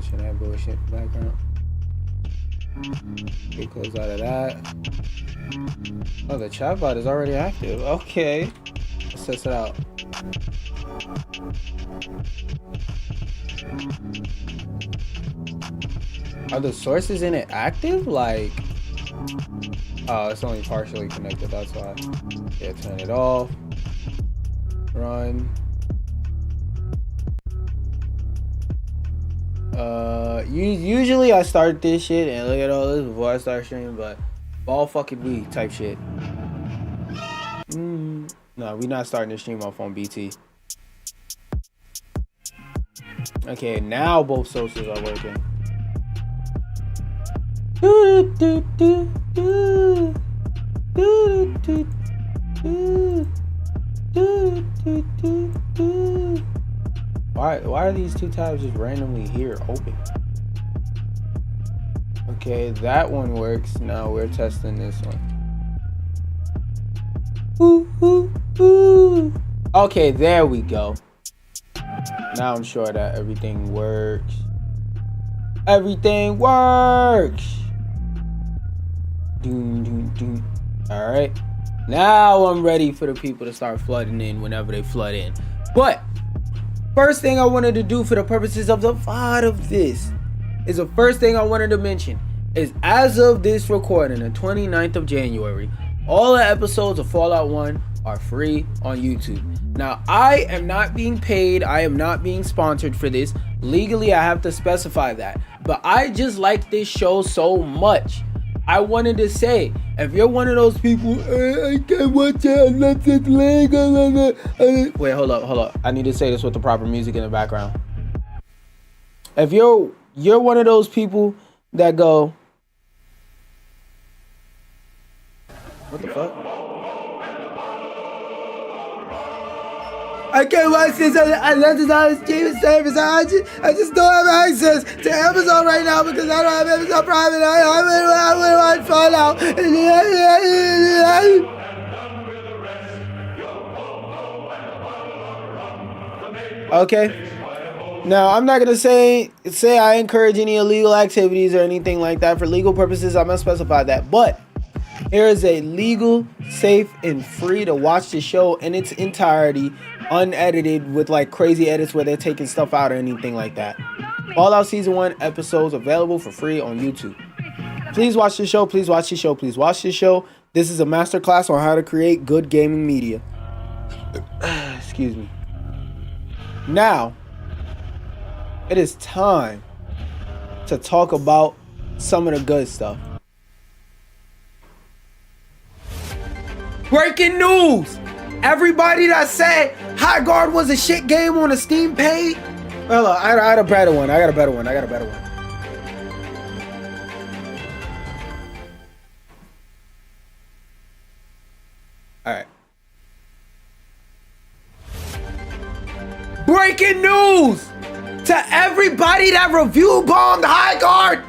watching that bullshit in the background. Get close out of that. Oh, the chat bot is already active. Okay. Let's test it out. Are the sources in it active? Like, oh, it's only partially connected, that's why. Yeah, turn it off. Run. Usually I start this shit and look at all this before I start streaming, but all fucking week type shit. No, we not starting the stream off on BT. Okay, now both sources are working. Why are these two tabs just randomly here open? Okay, that one works. Now we're testing this one. Okay, there we go. Now I'm sure that everything works. Everything works. All right. Now I'm ready for the people to start flooding in whenever they flood in. But first thing I wanted to do for the purposes of the VOD of this is the first thing I wanted to mention is as of this recording, the 29th of January, all the episodes of Fallout 1 are free on YouTube. Now, I am not being paid. I am not being sponsored for this. Legally, I have to specify that. But I just like this show so much. I wanted to say, if you're one of those people, I can't watch it unless it's legal. Wait, hold up. I need to say this with the proper music in the background. If you're one of those people that go, what the fuck? I can't watch this unless it's on a streaming service. I just don't have access to Amazon right now because I don't have Amazon Prime and I would watch Fallout. Okay. Now, I'm not going to say I encourage any illegal activities or anything like that. For legal purposes, I'm going to specify that. But here is a legal, safe, and free to watch the show in its entirety, unedited with like crazy edits where they're taking stuff out or anything like that. Fallout Season 1 episodes available for free on YouTube. Please watch the show. Please watch the show. Please watch the show. This is a masterclass on how to create good gaming media. Excuse me. Now, it is time to talk about some of the good stuff. Breaking news! Everybody that said Highgaurd was a shit game on the Steam page. Well, I got a better one. Alright. Breaking news! To everybody that review bombed Highgaurd,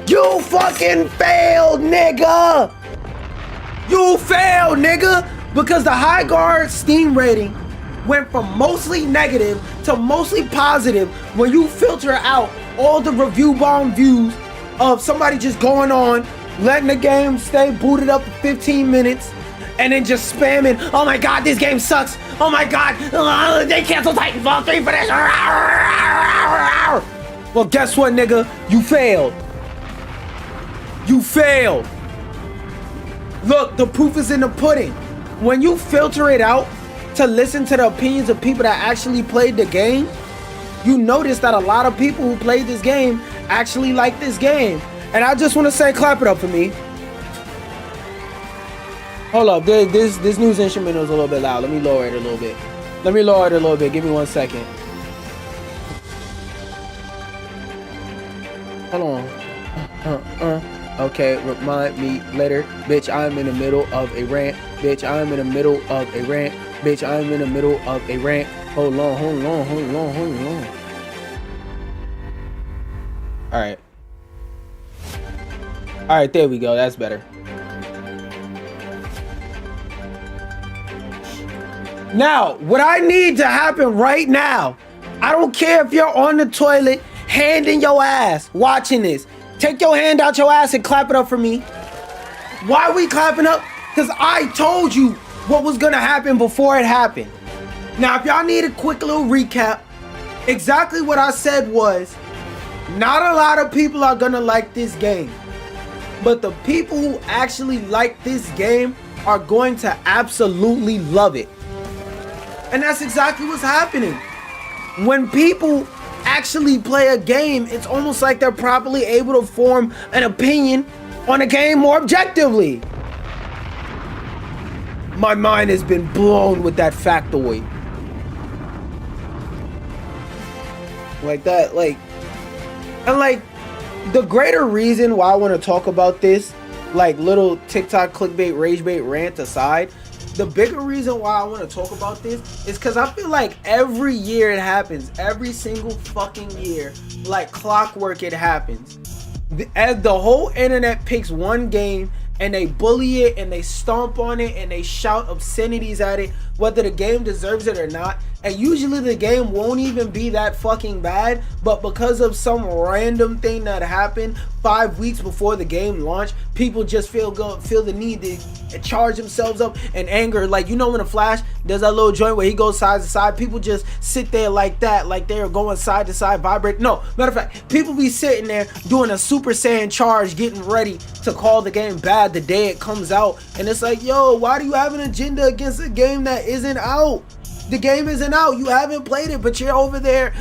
you fucking failed, nigga! You failed, nigga! Because the Highgaurd Steam rating went from mostly negative to mostly positive when you filter out all the review bomb views of somebody just going on, letting the game stay booted up for 15 minutes, and then just spamming, oh my god, this game sucks! Oh my god, they canceled Titanfall 3 for this! Well, guess what, nigga? You failed. You failed. Look, the proof is in the pudding. When you filter it out to listen to the opinions of people that actually played the game, you notice that a lot of people who played this game actually like this game. And I just want to say, clap it up for me. Hold up, this news instrumental is a little bit loud. Let me lower it a little bit. Give me 1 second. Hold on. Okay, remind me later. Bitch, I'm in the middle of a rant. Hold on. Alright, there we go. That's better. Now, what I need to happen right now, I don't care if you're on the toilet hand in your ass watching this. Take your hand out your ass and clap it up for me. Why are we clapping up? Because I told you what was gonna happen before it happened. Now, if y'all need a quick little recap, exactly what I said was, not a lot of people are gonna like this game, but the people who actually like this game are going to absolutely love it. And that's exactly what's happening. When people actually play a game, it's almost like they're properly able to form an opinion on a game more objectively. My mind has been blown with that factoid. Like that, and the greater reason why I want to talk about this, like little TikTok clickbait, rage bait rant aside, the bigger reason why I want to talk about this is because I feel like every year it happens, every single fucking year, like clockwork it happens. As the whole internet picks one game and they bully it and they stomp on it and they shout obscenities at it, whether the game deserves it or not. And usually the game won't even be that fucking bad, but because of some random thing that happened 5 weeks before the game launched, people just feel the need to charge themselves up in anger. Like, you know when a Flash does that little joint where he goes side to side, people just sit there like that, like they're going side to side, vibrate. No, matter of fact, people be sitting there doing a Super Saiyan charge, getting ready to call the game bad the day it comes out. And it's like, yo, why do you have an agenda against a game that isn't out? The game isn't out. You haven't played it, but you're over there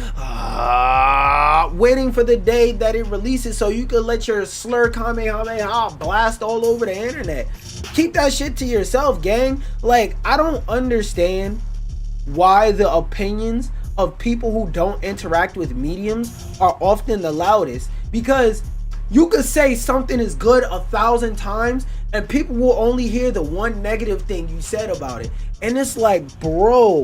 waiting for the day that it releases so you can let your slur Kamehameha blast all over the internet. Keep that shit to yourself, gang. Like, I don't understand why the opinions of people who don't interact with mediums are often the loudest, because you could say something is good 1,000 times and people will only hear the one negative thing you said about it. And it's like, bro,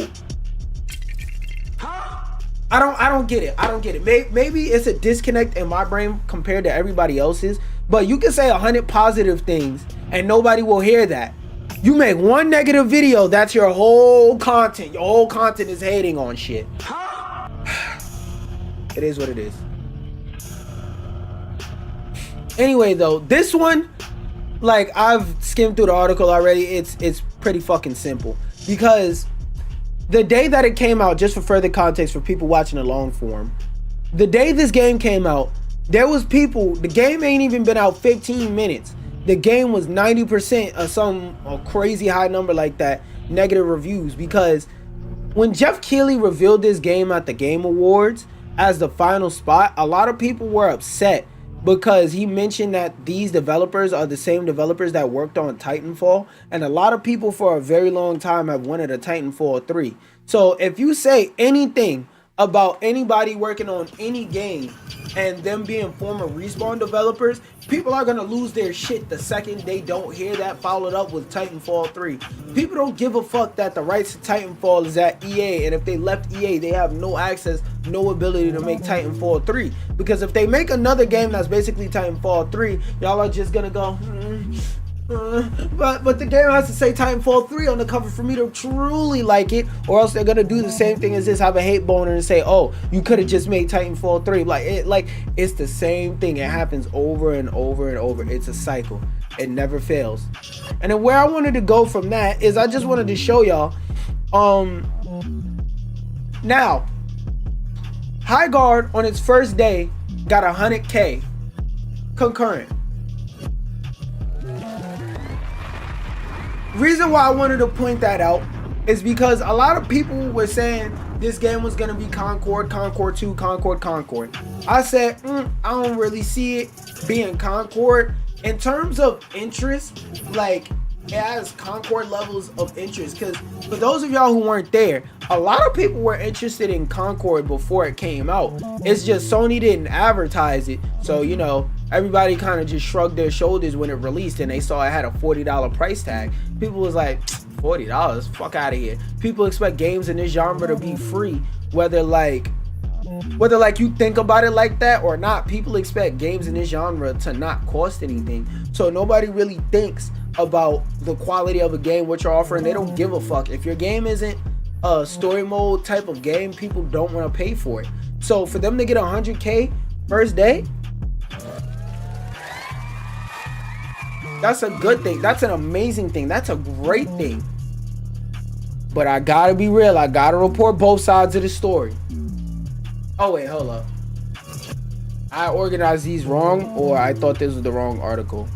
I don't get it. I don't get it. Maybe it's a disconnect in my brain compared to everybody else's, but you can say 100 positive things and nobody will hear that. You make one negative video, that's your whole content. Your whole content is hating on shit. It is what it is. Anyway, though, this one, like, I've skimmed through the article already. It's pretty fucking simple, because the day that it came out, just for further context for people watching the long form, the day this game came out, there was people, the game ain't even been out 15 minutes. The game was 90% of a crazy high number like that, negative reviews, because when Jeff Keighley revealed this game at the Game Awards as the final spot, a lot of people were upset, because he mentioned that these developers are the same developers that worked on Titanfall, and a lot of people for a very long time have wanted a Titanfall 3. So if you say anything about anybody working on any game and them being former Respawn developers, people are going to lose their shit the second they don't hear that followed up with Titanfall 3. People don't give a fuck that the rights to Titanfall is at EA, and if they left EA, they have no access, no ability to make Titanfall 3. Because if they make another game that's basically Titanfall 3, y'all are just going to go, but the game has to say Titanfall 3 on the cover for me to truly like it, or else they're gonna do the same thing as this, have a hate boner and say, oh, you could have just made Titanfall 3. Like it's the same thing. It happens over and over and over. It's a cycle. It never fails. And then where I wanted to go from that is I just wanted to show y'all now Highgaurd on its first day got 100K concurrent. Reason why I wanted to point that out is because a lot of people were saying this game was going to be Concord 2, Concord. I said, I don't really see it being Concord. In terms of interest, like, it has Concord levels of interest, because for those of y'all who weren't there, a lot of people were interested in Concord before it came out. It's just Sony didn't advertise it, so, you know, everybody kind of just shrugged their shoulders when it released and they saw it had a $40 price tag. People was like, $40? Fuck out of here. People expect games in this genre to be free, whether you think about it like that or not. People expect games in this genre to not cost anything, so nobody really thinks about the quality of a game, what you're offering. They don't give a fuck if your game isn't a story mode type of game, people don't want to pay for it. So for them to get 100K first day, that's a good thing. That's an amazing thing. That's a great thing. But I gotta be real. I gotta report both sides of the story. Oh wait, hold up. I organized these wrong, or I thought this was the wrong article.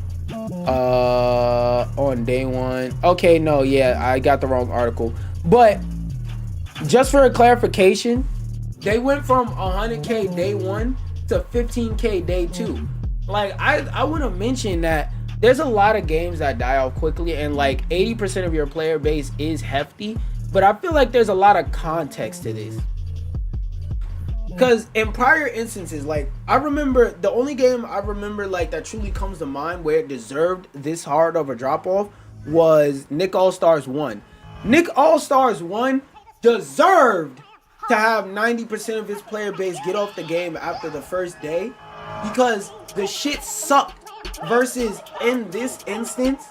On day one. Okay, no, yeah, I got the wrong article. But just for a clarification, they went from 100K day one to 15K day two. Like, I want to mention that there's a lot of games that die off quickly, and like 80% of your player base is hefty, but I feel like there's a lot of context to this. Because in prior instances, like, I remember the only game I remember like that truly comes to mind where it deserved this hard of a drop off was Nick All-Stars 1. Nick All-Stars 1 deserved to have 90% of his player base get off the game after the first day, because the shit sucked. Versus in this instance,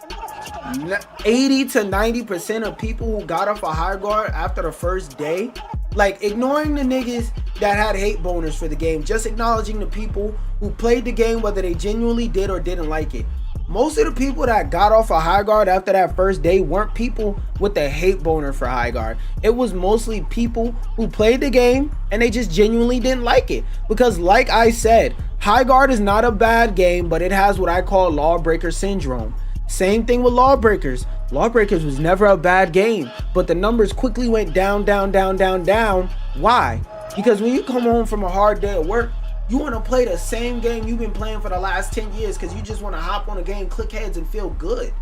80 to 90% of people who got off a Highgaurd after the first day, like, ignoring the niggas that had hate boners for the game, just acknowledging the people who played the game, whether they genuinely did or didn't like it. Most of the people that got off a Highgaurd after that first day weren't people with a hate boner for Highgaurd. It was mostly people who played the game and they just genuinely didn't like it. Because like I said, Highgaurd is not a bad game, but it has what I call Lawbreaker syndrome. Same thing with Lawbreakers. Lawbreakers was never a bad game, but the numbers quickly went down, down, down, down, down. Why? Because when you come home from a hard day of work, you want to play the same game you've been playing for the last 10 years because you just want to hop on a game, click heads, and feel good.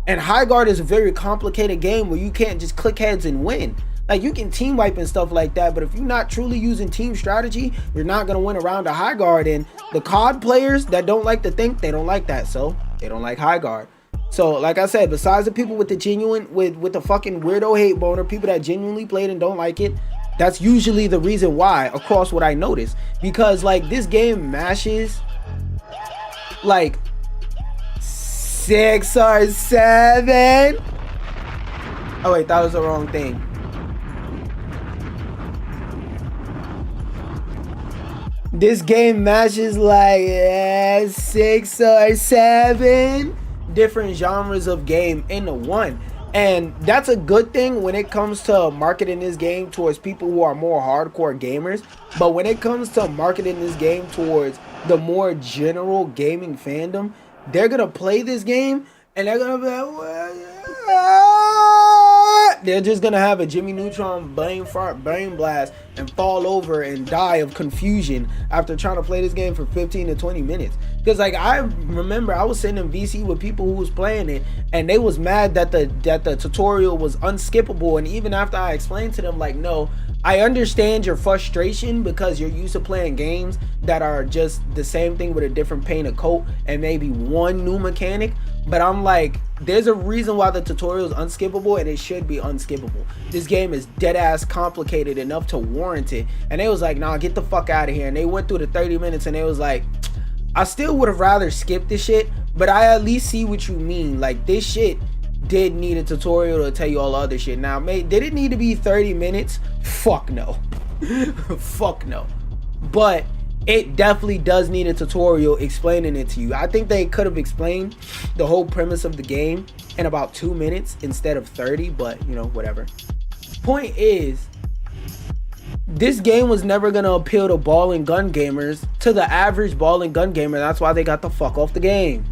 And Highgaurd is a very complicated game where you can't just click heads and win. Like, you can team wipe and stuff like that, but if you're not truly using team strategy, you're not going to win around a Highgaurd. And the COD players that don't like to think, they don't like that, so they don't like Highgaurd. So, like I said, besides the people with the genuine, with the fucking weirdo hate boner, people that genuinely played and don't like it, that's usually the reason why, across what I noticed. Because, like, this game mashes, like, 6 or 7. Oh, wait, that was the wrong thing. This game mashes, like, 6 or 7 different genres of game into one. And that's a good thing when it comes to marketing this game towards people who are more hardcore gamers. But when it comes to marketing this game towards the more general gaming fandom, they're going to play this game and they're going to be like, what? They're just going to have a Jimmy Neutron brain fart, brain blast, and fall over and die of confusion after trying to play this game for 15 to 20 minutes. Because, like, I remember I was sitting in VC with people who was playing it, and they was mad that the tutorial was unskippable. And even after I explained to them, like, no, I understand your frustration because you're used to playing games that are just the same thing with a different paint of coat and maybe one new mechanic. But I'm like, there's a reason why the tutorial is unskippable, and it should be unskippable. This game is dead ass complicated enough to warrant it. And they was like, nah, get the fuck out of here. And they went through the 30 minutes and they was like, I still would have rather skipped this shit, but I at least see what you mean. Like, this shit did need a tutorial to tell you all the other shit. Now, did it need to be 30 minutes? Fuck no. Fuck no. But it definitely does need a tutorial explaining it to you. I think they could have explained the whole premise of the game in about 2 minutes instead of 30, but, you know, whatever. Point is, this game was never gonna appeal to ball and gun gamers, to the average ball and gun gamer. That's why they got the fuck off the game.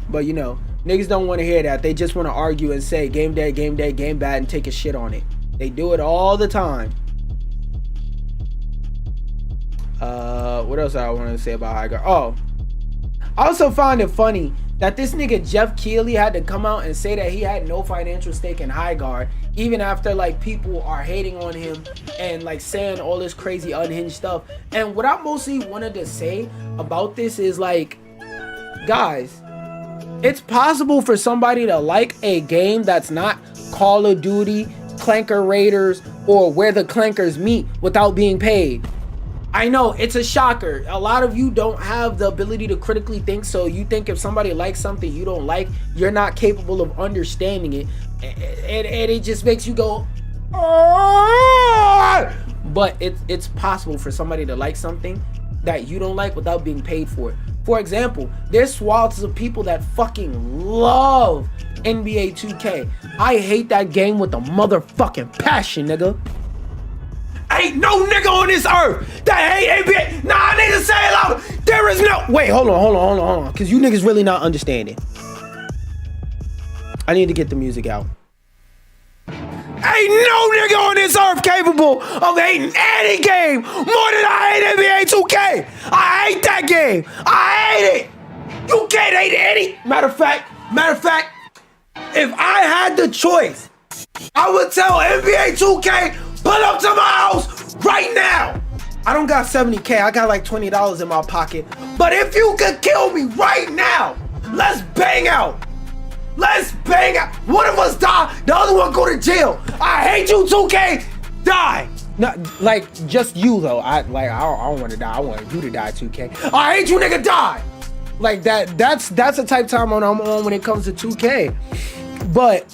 But, you know, niggas don't want to hear that. They just want to argue and say game dead, game dead, game bad, and take a shit on it. They do it all the time. What else I want to say about Highgaurd? Oh, I also find it funny that this nigga Jeff Keighley had to come out and say that he had no financial stake in Highgaurd, even after, like, people are hating on him and, like, saying all this crazy unhinged stuff. And what I mostly wanted to say about this is, like, guys, it's possible for somebody to like a game that's not Call of Duty, Clanker Raiders, or Where the Clankers Meet without being paid. I know, it's a shocker. A lot of you don't have the ability to critically think, so you think if somebody likes something you don't like, you're not capable of understanding it. And it just makes you go, But it's possible for somebody to like something that you don't like without being paid for it. For example, there's swaths of people that fucking love NBA 2K. I hate that game with a motherfucking passion, nigga. Ain't no nigga on this earth that hate NBA. Nah, I need to say it louder. There is no. Wait, hold on. Because you niggas really not understanding. I need to get the music out. Ain't no nigga on this earth capable of hating any game more than I hate NBA 2K. I hate that game. I hate it. You can't hate any. Matter of fact, if I had the choice, I would tell NBA 2K, pull up to my house right now. I don't got 70K. I got like $20 in my pocket. But if you could kill me right now, let's bang out. Let's bang out. One of us die, the other one go to jail. I hate you, 2K. Die. Not like just you though. I don't want to die. I want you to die, 2K. I hate you, nigga. Die. Like that. That's the type of time I'm on when it comes to 2K. But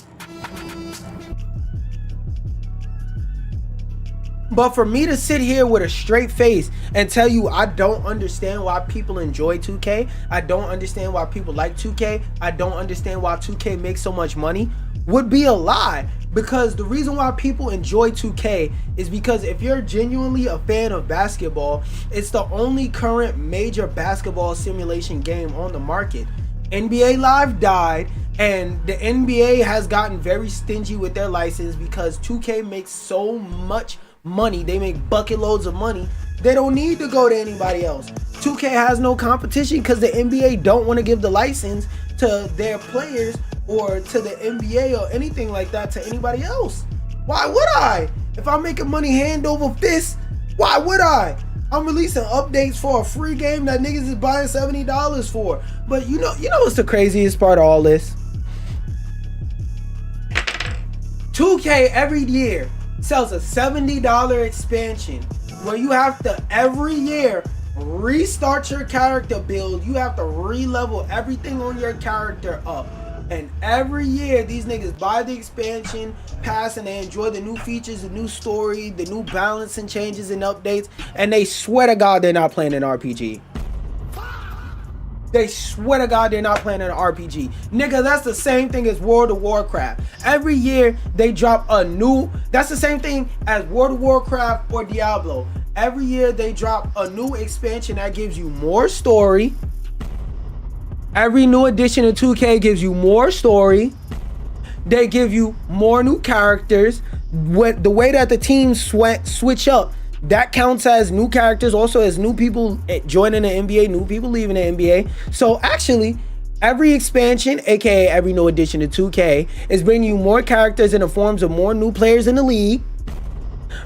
for me to sit here with a straight face and tell you I don't understand why people enjoy 2K, I don't understand why people like 2K, I don't understand why 2K makes so much money, would be a lie. Because the reason why people enjoy 2K is because if you're genuinely a fan of basketball, it's the only current major basketball simulation game on the market. NBA Live died, and the NBA has gotten very stingy with their license because 2K makes so much money. They make bucket loads of money. They don't need to go to anybody else. 2K has no competition because the NBA don't want to give the license to their players or to the NBA or anything like that to anybody else. Why would I? If I'm making money hand over fist, why would I? I'm releasing updates for a free game that niggas is buying $70 for. But you know what's the craziest part of all this? 2K every year sells a $70 expansion where you have to every year restart your character build. You have to re-level everything on your character up. And every year these niggas buy the expansion pass and they enjoy the new features, the new story, the new balance and changes and updates, and they swear to God they're not playing an RPG. They swear to God they're not playing an RPG. Nigga, that's the same thing as World of Warcraft. Every year they drop a new, that's the same thing as World of Warcraft or Diablo. Every year they drop a new expansion that gives you more story. Every new edition of 2K gives you more story. They give you more new characters. The way that the teams switch up, that counts as new characters, also as new people joining the NBA, new people leaving the NBA. So actually, every expansion, aka every new edition of 2K, is bringing you more characters in the forms of more new players in the league.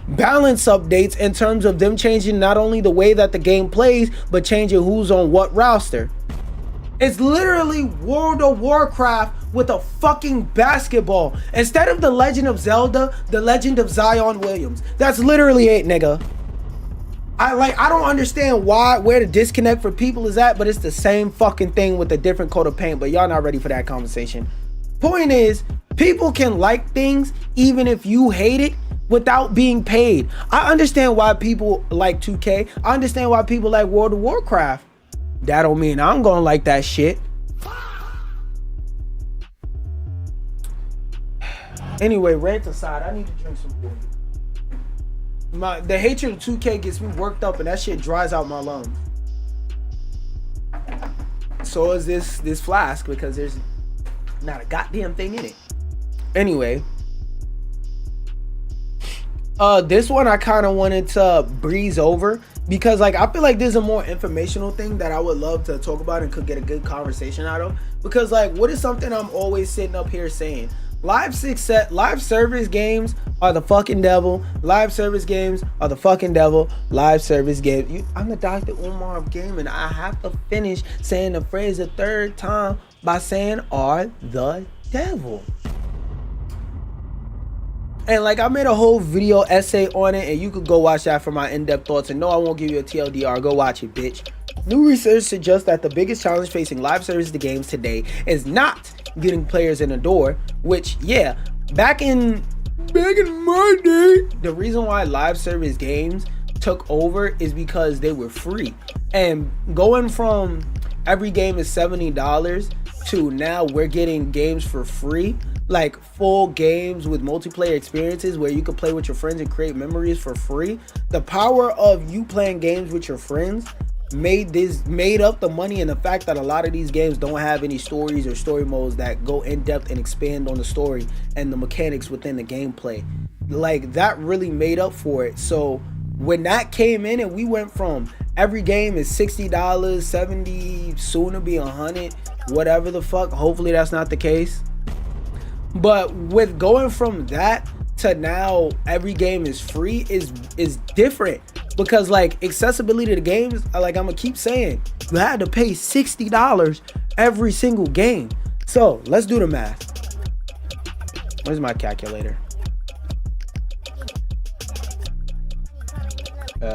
Balance updates in terms of them changing not only the way that the game plays, but changing who's on what roster. It's literally World of Warcraft with a fucking basketball. Instead of The Legend of Zelda, The Legend of Zion Williams. That's literally it, nigga. I don't understand where the disconnect for people is at, but it's the same fucking thing with a different coat of paint, but y'all not ready for that conversation. Point is, people can like things even if you hate it without being paid. I understand why people like 2K. I understand why people like World of Warcraft. That don't mean I'm gonna like that shit. Anyway, rant aside, I need to drink some water. The hatred of 2K gets me worked up and that shit dries out my lungs. So is this flask because there's not a goddamn thing in it. Anyway, this one I kind of wanted to breeze over because like I feel like there's a more informational thing that I would love to talk about and could get a good conversation out of, because like what is something I'm always sitting up here saying? Live service games are the fucking devil. Live service games are the fucking devil. Live service games. I'm the Dr. Umar of gaming. I have to finish saying the phrase a third time by saying are the devil. And like I made a whole video essay on it, and you could go watch that for my in-depth thoughts. And no, I won't give you a TLDR. Go watch it, bitch. New research suggests that the biggest challenge facing live service games today is not getting players in the door, which, yeah, back in Making money. The reason why live service games took over is because they were free. And going from every game is $70 to now we're getting games for free, like full games with multiplayer experiences where you can play with your friends and create memories for free. The power of you playing games with your friends made up the money, and the fact that a lot of these games don't have any stories or story modes that go in depth and expand on the story and the mechanics within the gameplay, like that really made up for it. So when that came in and we went from every game is $60, $70, soon to be $100, whatever the fuck, hopefully that's not the case, but with going from that to now every game is free is different, because like accessibility to games, like I'm gonna keep saying, you had to pay $60 every single game. So let's do the math. Where's my calculator?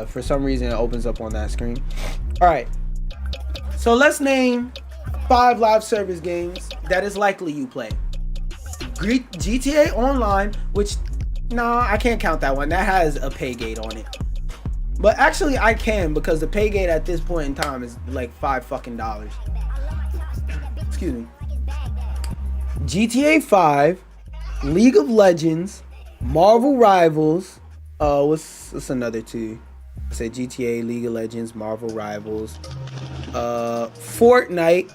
For some reason it opens up on that screen. All right, so let's name 5 live service games that is likely you play. GTA Online, which I can't count that one, that has a pay gate on it, but actually I can, because the pay gate at this point in time is like $5 fucking. Excuse me. GTA 5, League of Legends, Marvel Rivals, what's another two? I say GTA, League of Legends, Marvel Rivals, Fortnite,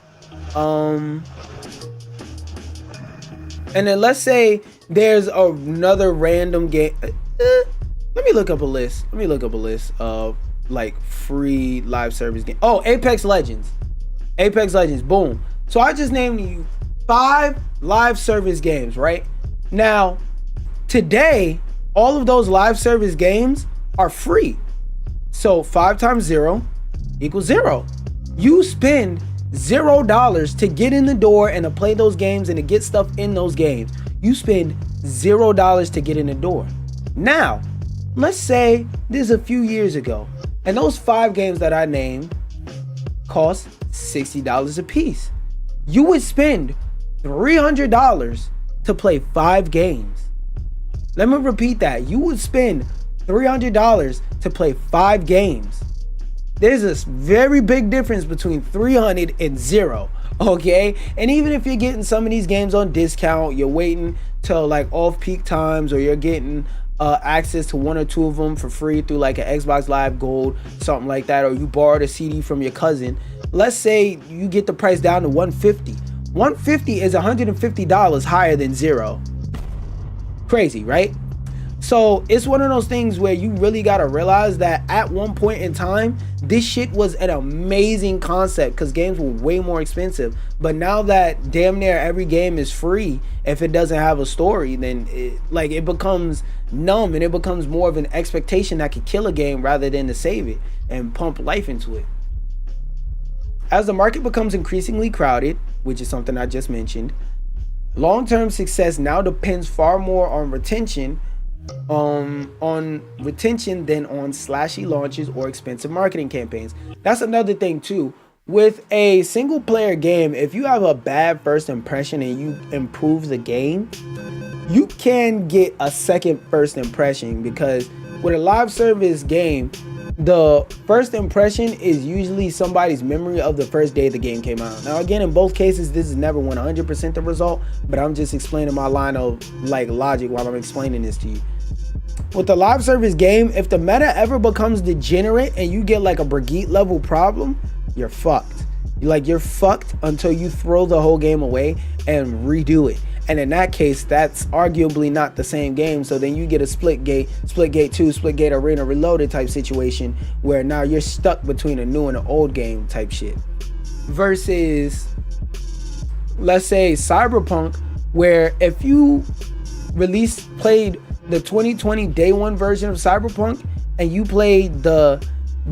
and then let's say there's another random game. Let me look up a list. Of like free live service game. Oh, Apex Legends. Boom. So I just named you 5 live service games, right? Now, today, all of those live service games are free. So 5 times 0 equals 0. You spend $0 to get in the door and to play those games and to get stuff in those games. You spend $0 to get in the door. Now, let's say this is a few years ago, and those 5 games that I named cost $60 a piece. You would spend $300 to play 5 games. Let me repeat that. You would spend $300 to play 5 games. There's a very big difference between 300 and 0, okay? And even if you're getting some of these games on discount, you're waiting till like off-peak times, or you're getting access to 1 or 2 of them for free through like an Xbox Live Gold, something like that, or you borrowed a CD from your cousin. Let's say you get the price down to $150. $150 is $150 higher than 0. Crazy, right? So it's one of those things where you really got to realize that at one point in time, this shit was an amazing concept because games were way more expensive. But now that damn near every game is free, if it doesn't have a story, then it becomes numb, and it becomes more of an expectation that could kill a game rather than to save it and pump life into it. As the market becomes increasingly crowded, which is something I just mentioned, long-term success now depends far more on retention than on slashy launches or expensive marketing campaigns. That's another thing too. With a single player game, if you have a bad first impression and you improve the game, you can get a second first impression, because with a live service game, the first impression is usually somebody's memory of the first day the game came out. Now again, in both cases, this is never 100% the result, but I'm just explaining my line of like logic while I'm explaining this to you. With the live service game, if the meta ever becomes degenerate and you get like a Brigitte level problem, you're fucked. You're fucked until you throw the whole game away and redo it. And in that case, that's arguably not the same game. So then you get a Splitgate 2, Splitgate Arena Reloaded type situation where now you're stuck between a new and an old game type shit. Versus, let's say, Cyberpunk, where if you played the 2020 day 1 version of Cyberpunk and you played the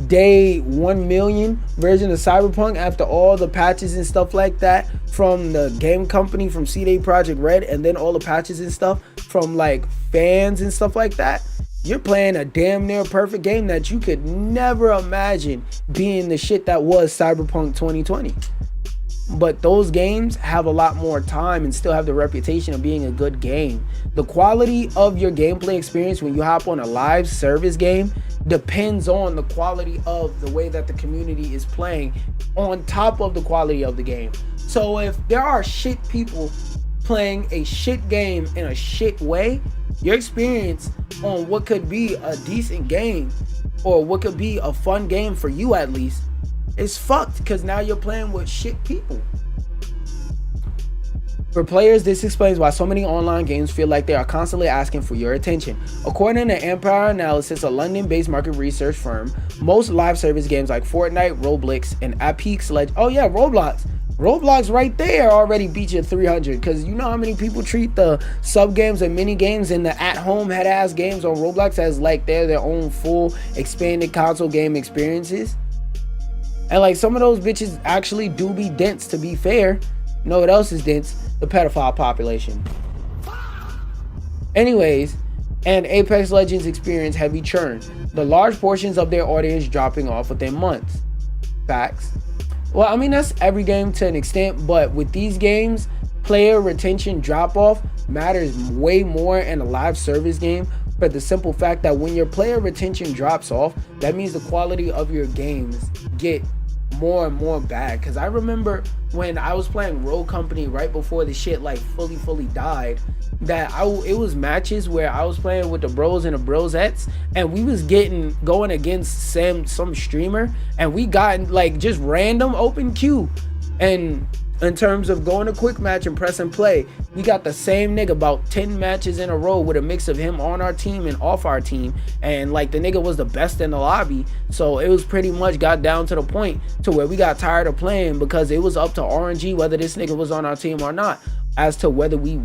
day 1 million version of Cyberpunk after all the patches and stuff like that from the game company, from CD Projekt Red, and then all the patches and stuff from like fans and stuff like that, you're playing a damn near perfect game that you could never imagine being the shit that was Cyberpunk 2020. but those games have a lot more time and still have the reputation of being a good game. The quality of your gameplay experience when you hop on a live service game depends on the quality of the way that the community is playing, on top of the quality of the game. So if there are shit people playing a shit game in a shit way, your experience on what could be a decent game, or what could be a fun game for you at least, is fucked, because now you're playing with shit people. For players, this explains why so many online games feel like they are constantly asking for your attention. According to Empire Analysis, a London-based market research firm, most live service games like Fortnite, Roblox, and Apex Legends, oh yeah, Roblox right there already beat you 300, because you know how many people treat the sub games and mini games and the at-home head-ass games on Roblox as like they're their own full expanded console game experiences. And like some of those bitches actually do be dense, to be fair. You know what else is dense? The pedophile population. Anyways, and Apex Legends experience heavy churn, the large portions of their audience dropping off within months. Facts. Well, I mean, that's every game to an extent, but with these games, player retention drop off matters way more in a live service game, for the simple fact that when your player retention drops off, that means the quality of your games get more and more bad. Because I remember when I was playing Rogue Company right before the shit like fully died, that it was matches where I was playing with the bros and the brosettes, and we was going against some streamer, and we got like just random open queue, and in terms of going to quick match and press and play, we got the same nigga about 10 matches in a row with a mix of him on our team and off our team, and like the nigga was the best in the lobby. So it was pretty much got down to the point to where we got tired of playing, because it was up to RNG whether this nigga was on our team or not, as to whether we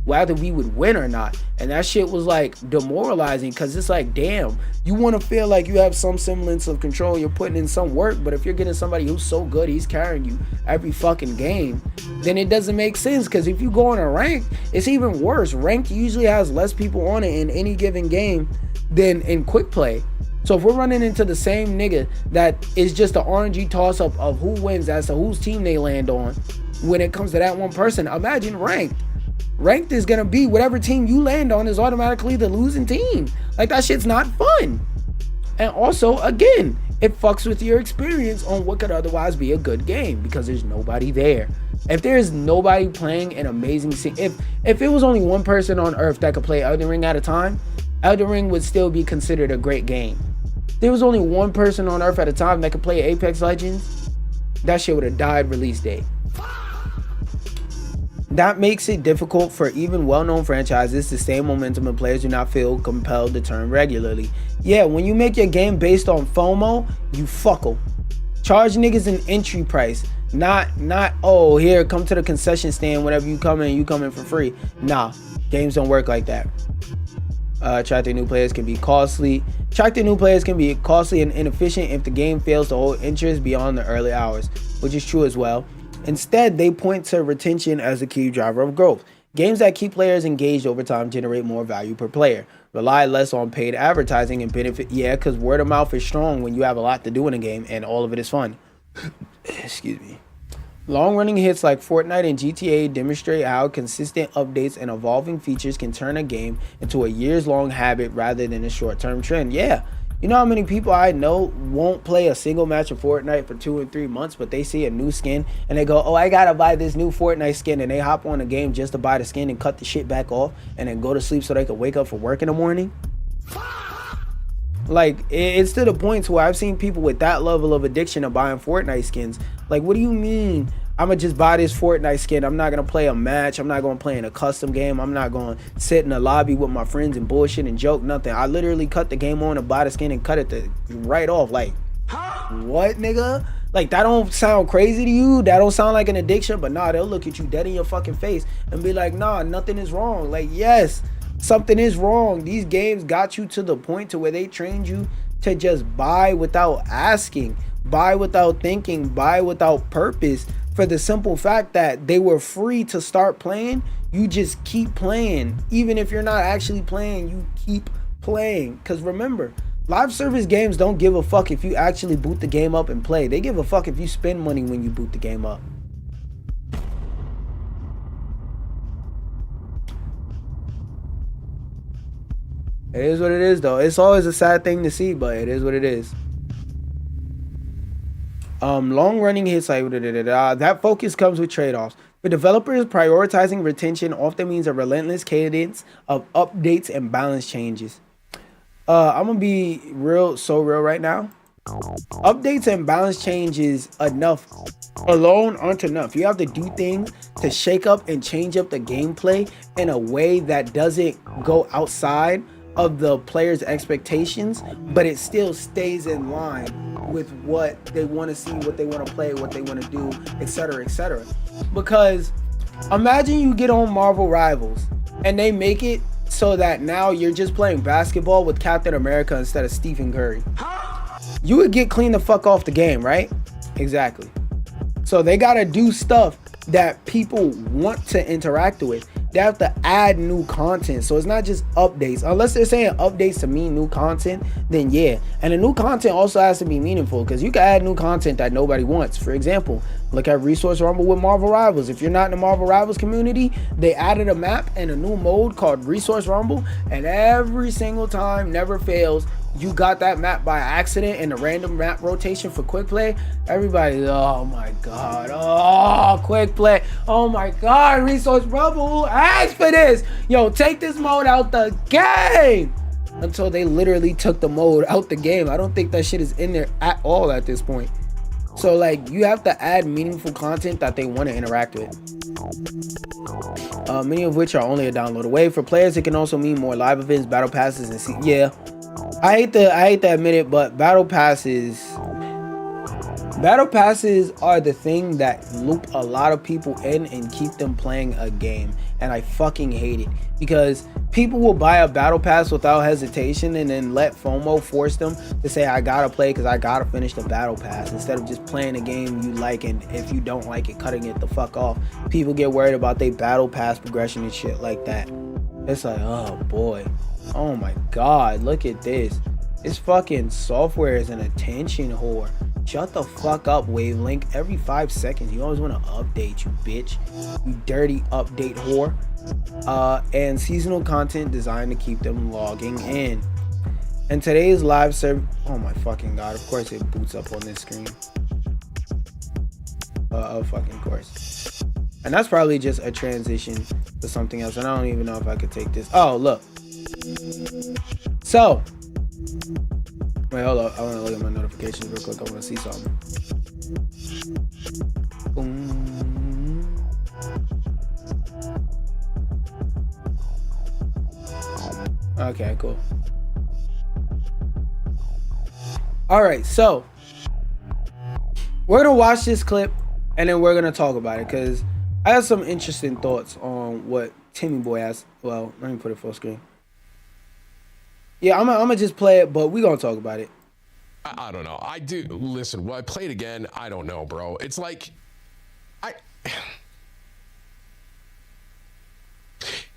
whether we would win or not. And that shit was like demoralizing, because it's like, damn, you want to feel like you have some semblance of control, you're putting in some work, but if you're getting somebody who's so good he's carrying you every fucking game, then it doesn't make sense. Because if you go on a rank, it's even worse. Ranked usually has less people on it in any given game than in quick play. So if we're running into the same nigga that is just an RNG toss up of who wins as to whose team they land on, when it comes to that one person, imagine ranked. Ranked is gonna be whatever team you land on is automatically the losing team. Like, that shit's not fun. And also, again, it fucks with your experience on what could otherwise be a good game, because there's nobody there. If there's nobody playing an amazing scene, if it was only one person on earth that could play Elden Ring at a time, Elden Ring would still be considered a great game. If there was only one person on earth at a time that could play Apex Legends, that shit would have died release date. That makes it difficult for even well-known franchises to stay in momentum, and players do not feel compelled to turn regularly. Yeah, when you make your game based on FOMO, you fuckle. Charge niggas an entry price. Not, oh, here, come to the concession stand whenever you come in for free. Nah, games don't work like that. Attracting new players can be costly. And inefficient if the game fails to hold interest beyond the early hours, which is true as well. Instead, they point to retention as a key driver of growth. Games that keep players engaged over time generate more value per player, rely less on paid advertising, and benefit. Yeah, because word of mouth is strong when you have a lot to do in a game and all of it is fun. Excuse me. Long-running hits like Fortnite and GTA demonstrate how consistent updates and evolving features can turn a game into a years-long habit rather than a short-term trend. Yeah. You know how many people I know won't play a single match of Fortnite for 2 and 3 months, but they see a new skin and they go, oh, I gotta buy this new Fortnite skin, and they hop on a game just to buy the skin and cut the shit back off and then go to sleep so they can wake up for work in the morning? Like, it's to the point to where I've seen people with that level of addiction of buying Fortnite skins. Like, what do you mean? I'm gonna just buy this Fortnite skin. I'm not gonna play a match. I'm not gonna play in a custom game. I'm not gonna sit in a lobby with my friends and bullshit and joke, nothing. I literally cut the game on and buy the skin and cut it right off. Like, what, nigga? Like, that don't sound crazy to you? That don't sound like an addiction? But nah, they'll look at you dead in your fucking face and be like, nah, nothing is wrong. Like, yes, something is wrong. These games got you to the point to where they trained you to just buy without asking, buy without thinking, buy without purpose, for the simple fact that they were free to start playing. You just keep playing. Even if you're not actually playing, you keep playing. Because remember, Live service games don't give a fuck if you actually boot the game up and play. They give a fuck if you spend money when you boot the game up. It is what it is, though. It's always a sad thing to see, but it is what it is. Long-running hits like that focus comes with trade-offs. For developers, prioritizing retention often means a relentless cadence of updates and balance changes. I'm gonna be real right now. Updates and balance changes alone aren't enough. You have to do things to shake up and change up the gameplay in a way that doesn't go outside of the player's expectations, but it still stays in line with what they want to see, what they want to play, what they want to do, etc., etc. Because imagine you get on Marvel Rivals and they make it so that now you're just playing basketball with Captain America instead of Stephen Curry. You would get clean the fuck off the game, right? Exactly. So they gotta do stuff that people want to interact with. They have to add new content. So it's not just updates. Unless they're saying updates to mean new content, then yeah. And the new content also has to be meaningful, because you can add new content that nobody wants. For example, look at Resource Rumble with Marvel Rivals. If you're not in the Marvel Rivals community, they added a map and a new mode called Resource Rumble, and every single time, never fails, you got that map by accident in a random map rotation for quick play. Everybody, oh my god, oh, quick play, oh my god, Resource Rumble, who asked for this? Yo, take this mode out the game. Until they literally took the mode out the game. I don't think that shit is in there at all at this point. So like, you have to add meaningful content that they want to interact with. Many of which are only a download away. For players, it can also mean more live events, battle passes, and yeah. I hate to admit it, but battle passes are the thing that loop a lot of people in and keep them playing a game, and I fucking hate it, because people will buy a battle pass without hesitation and then let FOMO force them to say, I gotta play because I gotta finish the battle pass, instead of just playing a game you like, and if you don't like it, cutting it the fuck off. People get worried about their battle pass progression and shit like that. It's like, oh boy, oh my god, look at this. This fucking software is an attention whore. Shut the fuck up, Wavelength. Every 5 seconds, you always want to update, you bitch. You dirty update whore. And seasonal content designed to keep them logging in. And today's live serve. Oh my fucking god, of course it boots up on this screen. Of fucking course. And that's probably just a transition to something else. And I don't even know if I could take this. Oh, look. So. Wait, hold up. I want to look at my notifications real quick. I want to see something. Boom. Okay, cool. Alright, so we're going to watch this clip and then we're going to talk about it, because I have some interesting thoughts on what Timmy Boy has. Well, let me put it full screen. Yeah, I'm gonna just play it, but we're gonna talk about it. I don't know. I do. Listen, will I play it again? I don't know, bro. It's like,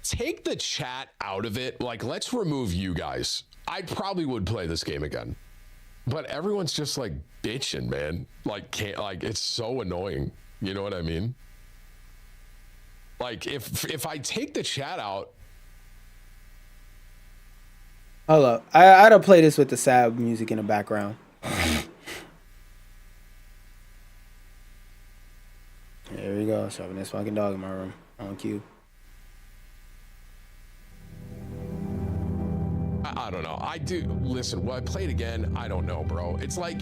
take the chat out of it. Like, let's remove you guys. I probably would play this game again. But everyone's just like bitching, man. Like, it's so annoying. You know what I mean? Like, if I take the chat out. Hold up. I had to play this with the sad music in the background. There we go. Shoving this fucking dog in my room. On cue. I don't know. I do. Listen, will I play it again? I don't know, bro. It's like,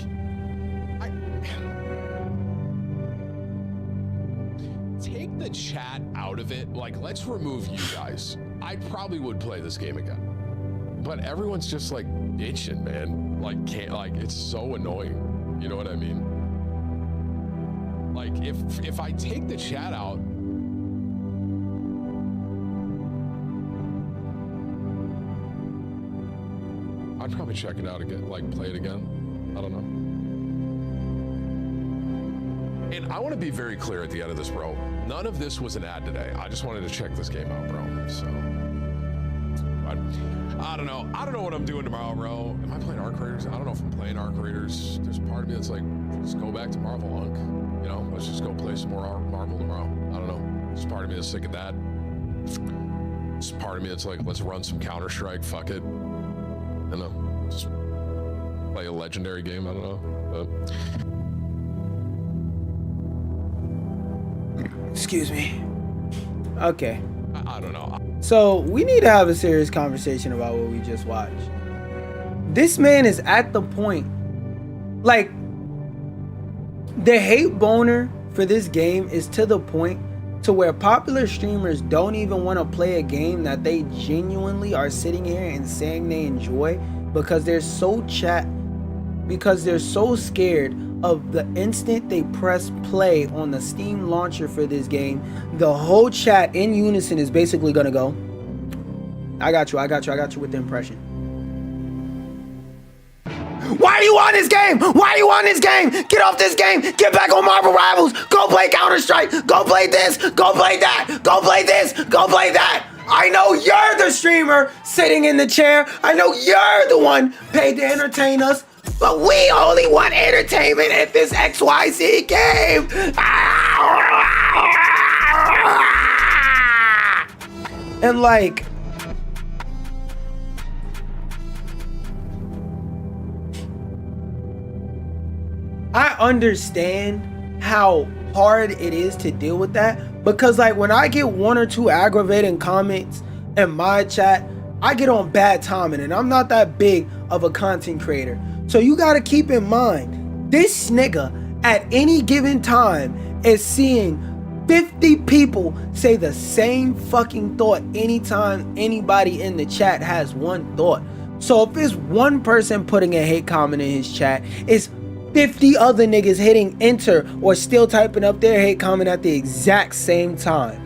take the chat out of it. Like, let's remove you guys. I probably would play this game again. But everyone's just like bitching, man. Like, it's so annoying. You know what I mean? Like, if I take the chat out. I'd probably check it out again, like play it again. I don't know. And I want to be very clear at the end of this, bro. None of this was an ad today. I just wanted to check this game out, bro. So. But I don't know. I don't know what I'm doing tomorrow, bro. Am I playing Arc Raiders? I don't know if I'm playing Arc Raiders. There's part of me that's like, just go back to Marvel Hunk. You know, let's just go play some more Marvel tomorrow. I don't know. There's part of me that's sick of that. There's part of me that's like, let's run some Counter-Strike. Fuck it. I don't know. Just play a legendary game. I don't know. But... Excuse me. Okay. I don't know. So we need to have a serious conversation about what we just watched. This man is at the point, like, the hate boner for this game is to the point to where popular streamers don't even want to play a game that they genuinely are sitting here and saying they enjoy because they're so scared of the instant they press play on the Steam launcher for this game, the whole chat in unison is basically gonna go, I got you with the impression. Why are you on this game? Why are you on this game? Get off this game. Get back on Marvel Rivals. Go play Counter-Strike. Go play this. Go play that. Go play this. Go play that. I know you're the streamer sitting in the chair. I know you're the one paid to entertain us. But we only want entertainment at this XYZ game. And like, I understand how hard it is to deal with that, because like when I get one or two aggravating comments in my chat, I get on bad timing, and I'm not that big of a content creator. So you gotta keep in mind, this nigga at any given time is seeing 50 people say the same fucking thought anytime anybody in the chat has one thought. So if it's one person putting a hate comment in his chat, it's 50 other niggas hitting enter or still typing up their hate comment at the exact same time.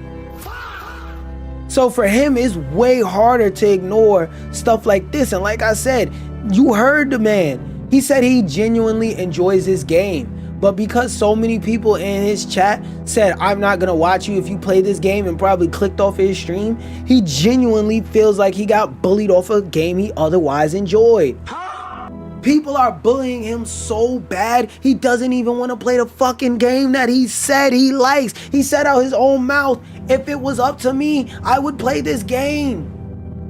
So for him, it's way harder to ignore stuff like this. And like I said, you heard the man. He said he genuinely enjoys this game. But because so many people in his chat said, I'm not gonna watch you if you play this game, and probably clicked off his stream, he genuinely feels like he got bullied off a game he otherwise enjoyed. People are bullying him so bad, he doesn't even want to play the fucking game that he said he likes. He said out his own mouth, if it was up to me, I would play this game.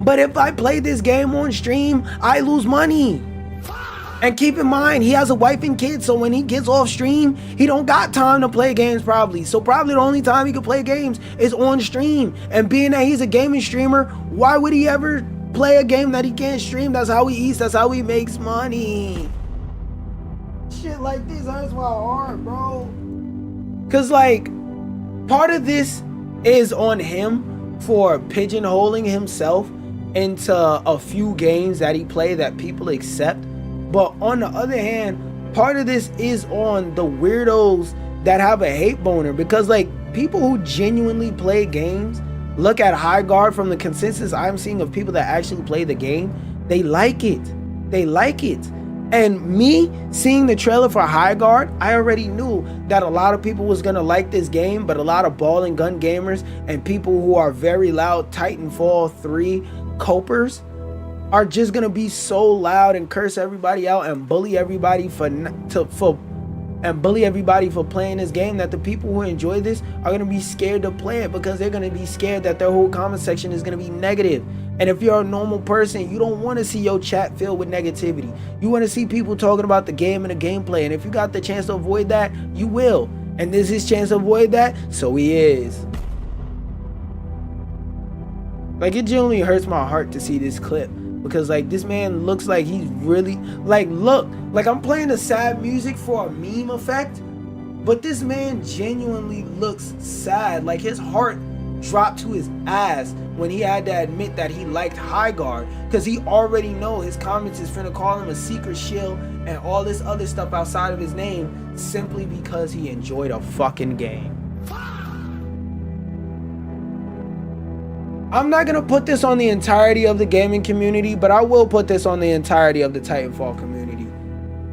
But if I play this game on stream, I lose money. And keep in mind, he has a wife and kids, so when he gets off stream, he don't got time to play games probably. So probably the only time he can play games is on stream. And being that he's a gaming streamer, why would he ever play a game that he can't stream? That's how he eats, that's how he makes money. Shit like this hurts my heart, bro. Cause like, part of this is on him for pigeonholing himself into a few games that he play that people accept. But on the other hand, part of this is on the weirdos that have a hate boner, because like people who genuinely play games, look at Highgaurd, from the consensus I'm seeing of people that actually play the game, they like it. They like it. And me seeing the trailer for Highgaurd, I already knew that a lot of people was gonna like this game, but a lot of ball and gun gamers and people who are very loud Titanfall 3 copers are just gonna be so loud and curse everybody out and bully everybody for playing this game, that the people who enjoy this are gonna be scared to play it, because they're gonna be scared that their whole comment section is gonna be negative. And if you're a normal person, you don't want to see your chat filled with negativity. You want to see people talking about the game and the gameplay. And if you got the chance to avoid that, you will. And this is his chance to avoid that, so he is. Like, it genuinely hurts my heart to see this clip, because like this man looks like he's really like, look, like I'm playing the sad music for a meme effect, but this man genuinely looks sad. Like his heart dropped to his ass when he had to admit that he liked Highgaurd, because he already know his comments is finna call him a secret shill and all this other stuff outside of his name, simply because he enjoyed a fucking game. I'm not gonna put this on the entirety of the gaming community, but I will put this on the entirety of the Titanfall community.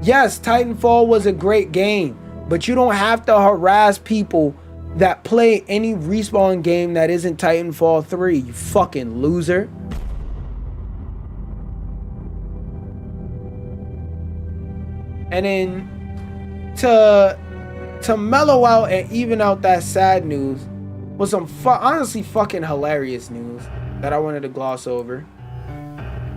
Yes, Titanfall was a great game, but you don't have to harass people that play any Respawn game that isn't Titanfall 3, you fucking loser. And then to mellow out and even out that sad news was some honestly fucking hilarious news that I wanted to gloss over.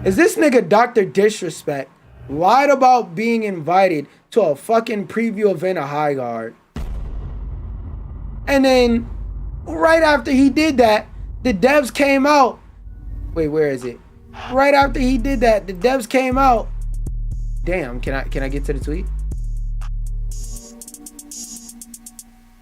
Is this nigga Dr. Disrespect lied about being invited to a fucking preview event of Highgaurd. And then right after he did that, the devs came out. Wait, where is it? Right after he did that, the devs came out. Damn, can I get to the tweet?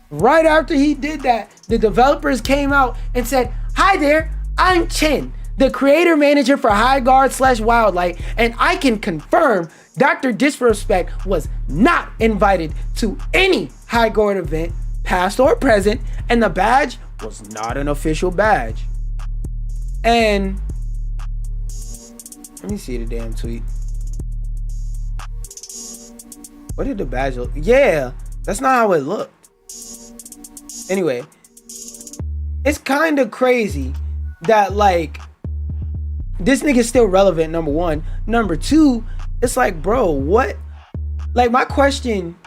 Right after he did that, the developers came out and said, "Hi there, I'm Chen, the creator manager for Highgaurd/Wildlight, and I can confirm Dr. Disrespect was not invited to any Highgaurd event, past or present, and the badge was not an official badge." And let me see the damn tweet. What did the badge look? Yeah, that's not how it looked. Anyway, it's kind of crazy that like this nigga's still relevant, number one. Number two, it's like, bro, what? Like, my question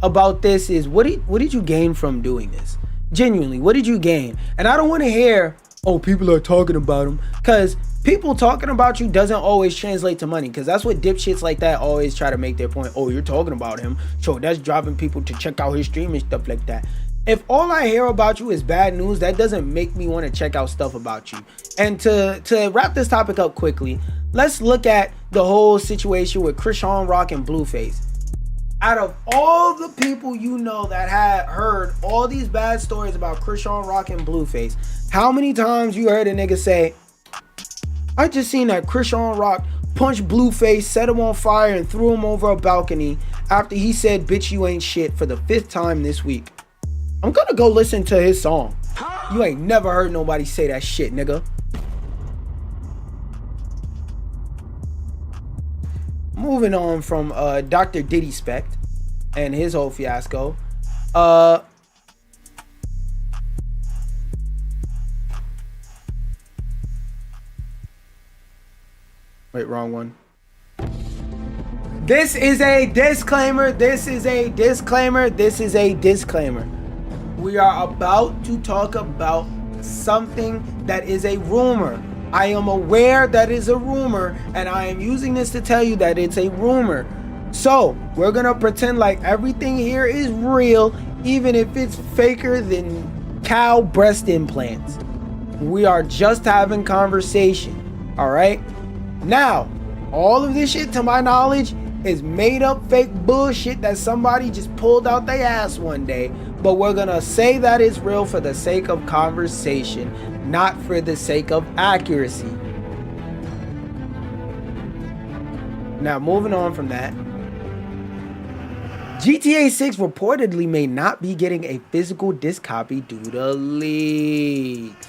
about this is, what did you gain from doing this? Genuinely, what did you gain? And I don't want to hear, oh, people are talking about him, because people talking about you doesn't always translate to money, because that's what dipshits like that always try to make their point. Oh, you're talking about him, so that's driving people to check out his stream and stuff like that. If all I hear about you is bad news, that doesn't make me want to check out stuff about you. And to wrap this topic up quickly, let's look at the whole situation with Krishan Rock and Blueface. Out of all the people you know that had heard all these bad stories about Krishan Rock and Blueface, how many times you heard a nigga say, "I just seen that Krishan Rock punched Blueface, set him on fire, and threw him over a balcony after he said, 'Bitch, you ain't shit,' for the 5th time this week." I'm gonna go listen to his song. You ain't never heard nobody say that shit, nigga. Moving on from Dr. Diddy Spect and his whole fiasco. Wait, wrong one. This is a disclaimer. This is a disclaimer. This is a disclaimer. We are about to talk about something that is a rumor. I am aware that is a rumor, and I am using this to tell you that it's a rumor. So we're gonna pretend like everything here is real, even if it's faker than cow breast implants. We are just having conversation. All right. Now, all of this shit, to my knowledge, is made up fake bullshit that somebody just pulled out their ass one day. But we're gonna say that it's real for the sake of conversation, not for the sake of accuracy. Now, moving on from that, GTA 6 reportedly may not be getting a physical disc copy due to leaks.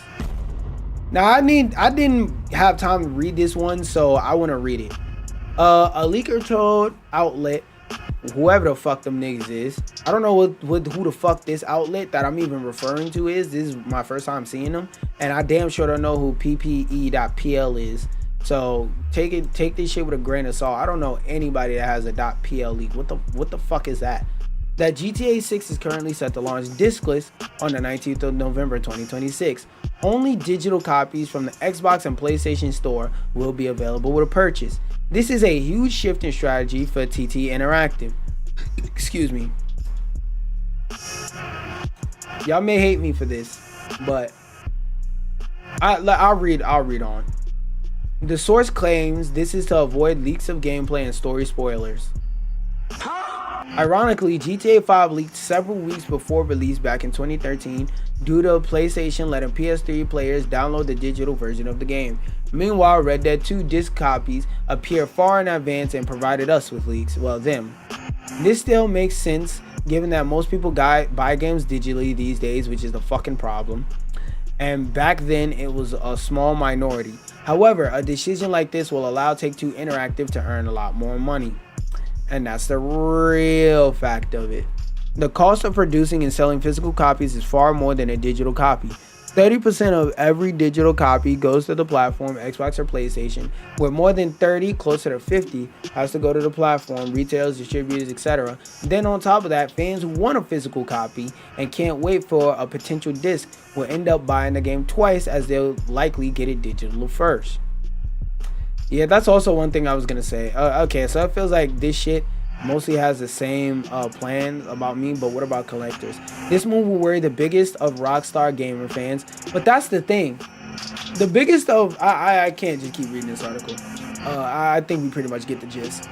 Now, I didn't have time to read this one, so I want to read it. A leaker told outlet, whoever the fuck them niggas is, I don't know who the fuck this outlet that I'm even referring to is. This is my first time seeing them, and I damn sure don't know who ppe.pl is. So take this shit with a grain of salt. I don't know anybody that has a .pl leak. What the fuck is that? That GTA 6 is currently set to launch discless on the 19th of November 2026. Only digital copies from the Xbox and PlayStation Store will be available with a purchase. This is a huge shift in strategy for TT Interactive. Excuse me. Y'all may hate me for this, but I'll read on. The source claims this is to avoid leaks of gameplay and story spoilers. Ironically, GTA 5 leaked several weeks before release back in 2013 due to PlayStation letting PS3 players download the digital version of the game. Meanwhile, Red Dead 2 disc copies appear far in advance and provided us with leaks. Well, them. This still makes sense given that most people buy games digitally these days, which is the fucking problem. And back then, it was a small minority. However, a decision like this will allow Take-Two Interactive to earn a lot more money. And that's the real fact of it. The cost of producing and selling physical copies is far more than a digital copy. 30% of every digital copy goes to the platform, Xbox or PlayStation, where more than 30, closer to 50, has to go to the platform, retailers, distributors, etc. Then on top of that, fans who want a physical copy and can't wait for a potential disc will end up buying the game twice, as they'll likely get it digital first. Yeah, that's also one thing I was gonna say. Okay, so it feels like this shit mostly has the same plan about me, but what about collectors? This move will worry the biggest of Rockstar gamer fans, but that's the thing. The biggest of I can't just keep reading this article. I think we pretty much get the gist.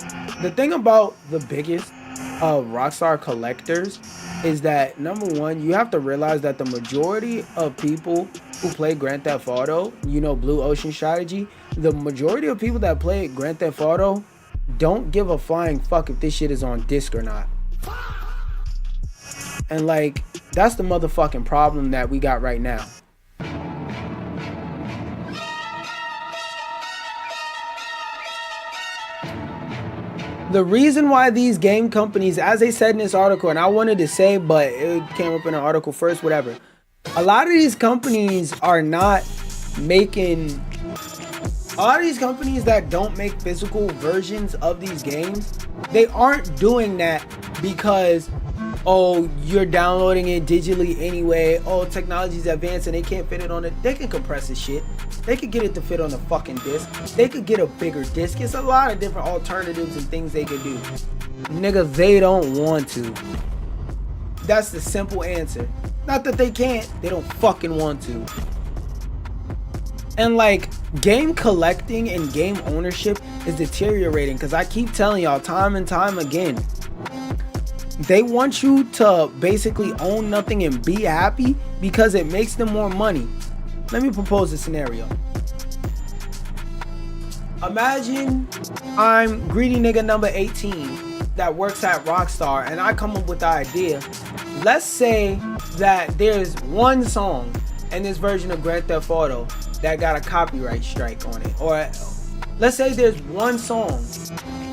The thing about the biggest of Rockstar collectors is that, number one, you have to realize that the majority of people who play Grand Theft Auto, you know, Blue Ocean Strategy, the majority of people that play Grand Theft Auto don't give a flying fuck if this shit is on disc or not. And like, that's the motherfucking problem that we got right now. The reason why these game companies, as they said in this article, and I wanted to say, but it came up in an article first, whatever. A lot of these companies are not making... A lot of these companies that don't make physical versions of these games, they aren't doing that because, oh, you're downloading it digitally anyway, oh, technology's advanced and they can't fit it on it. They can compress this shit. They could get it to fit on the fucking disc. They could get a bigger disc. It's a lot of different alternatives and things they could do. Nigga, they don't want to. That's the simple answer. Not that they can't, they don't fucking want to. And like, game collecting and game ownership is deteriorating, because I keep telling y'all time and time again, they want you to basically own nothing and be happy because it makes them more money. Let me propose a scenario. Imagine I'm greedy nigga number 18 that works at Rockstar, and I come up with the idea. Let's say that there's one song in this version of Grand Theft Auto that got a copyright strike on it, or let's say there's one song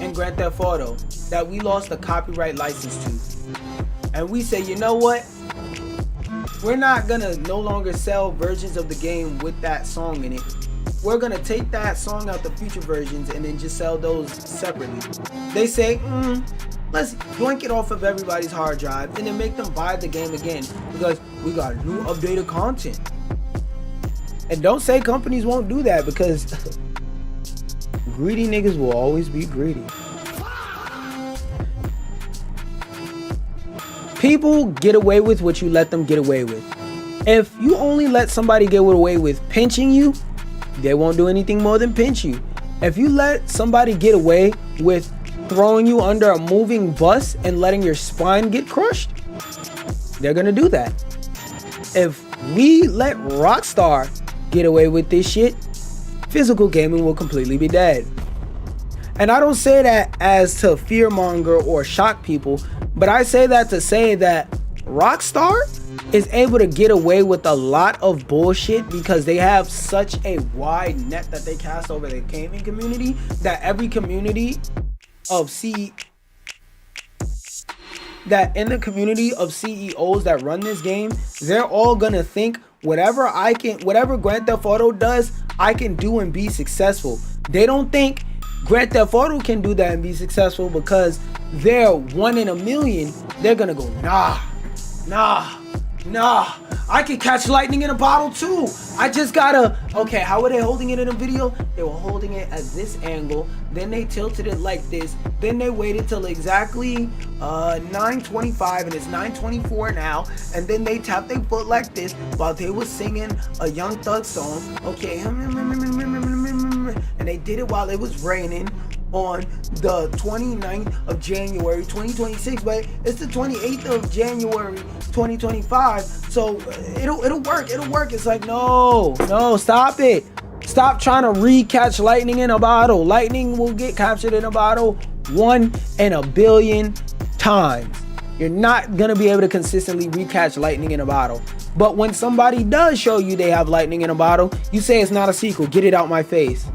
in Grand Theft Auto that we lost the copyright license to, and we say, you know what, we're not gonna no longer sell versions of the game with that song in it. We're gonna take that song out the future versions and then just sell those separately. They say, let's yoink it off of everybody's hard drive and then make them buy the game again because we got new updated content. And don't say companies won't do that, because greedy niggas will always be greedy. People get away with what you let them get away with. If you only let somebody get away with pinching you, they won't do anything more than pinch you. If you let somebody get away with throwing you under a moving bus and letting your spine get crushed, they're gonna do that. If we let Rockstar get away with this shit, physical gaming will completely be dead. And I don't say that as to fearmonger or shock people, but I say that to say that Rockstar is able to get away with a lot of bullshit because they have such a wide net that they cast over the gaming community, that every community of that in the community of CEOs that run this game, they're all gonna think whatever Grand Theft Auto does, I can do and be successful. They don't think Grand Theft Auto can do that and be successful because they're 1 in a million. They're gonna go, nah, I can catch lightning in a bottle too. I just gotta, okay, how were they holding it in a video? They were holding it at this angle, then they tilted it like this, then they waited till exactly 9:25 and it's 9:24 now, and then they tapped their foot like this while they were singing a Young Thug song, okay, and they did it while it was raining on the 29th of January 2026, but it's the 28th of January 2025, so it'll work. It's like, no, stop it. Stop trying to re-catch lightning in a bottle. Lightning will get captured in a bottle 1 in a billion times. You're not gonna be able to consistently re-catch lightning in a bottle. But when somebody does show you they have lightning in a bottle, you say it's not a sequel. Get it out my face.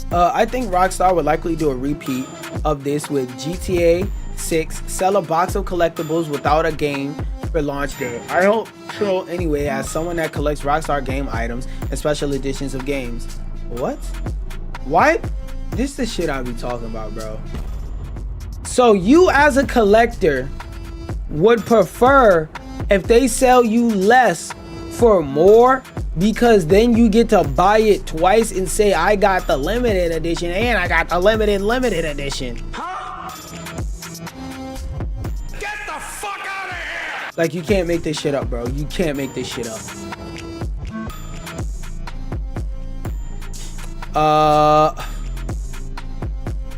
I think Rockstar would likely do a repeat of this with GTA 6, sell a box of collectibles without a game for launch day. I hope so anyway, as someone that collects Rockstar game items and special editions of games. What? Why? This is the shit I be talking about, bro. So you as a collector would prefer if they sell you less for more, because then you get to buy it twice and say, I got the limited edition and I got the limited edition. Huh? Get the fuck out of here! Like, you can't make this shit up, bro. You can't make this shit up.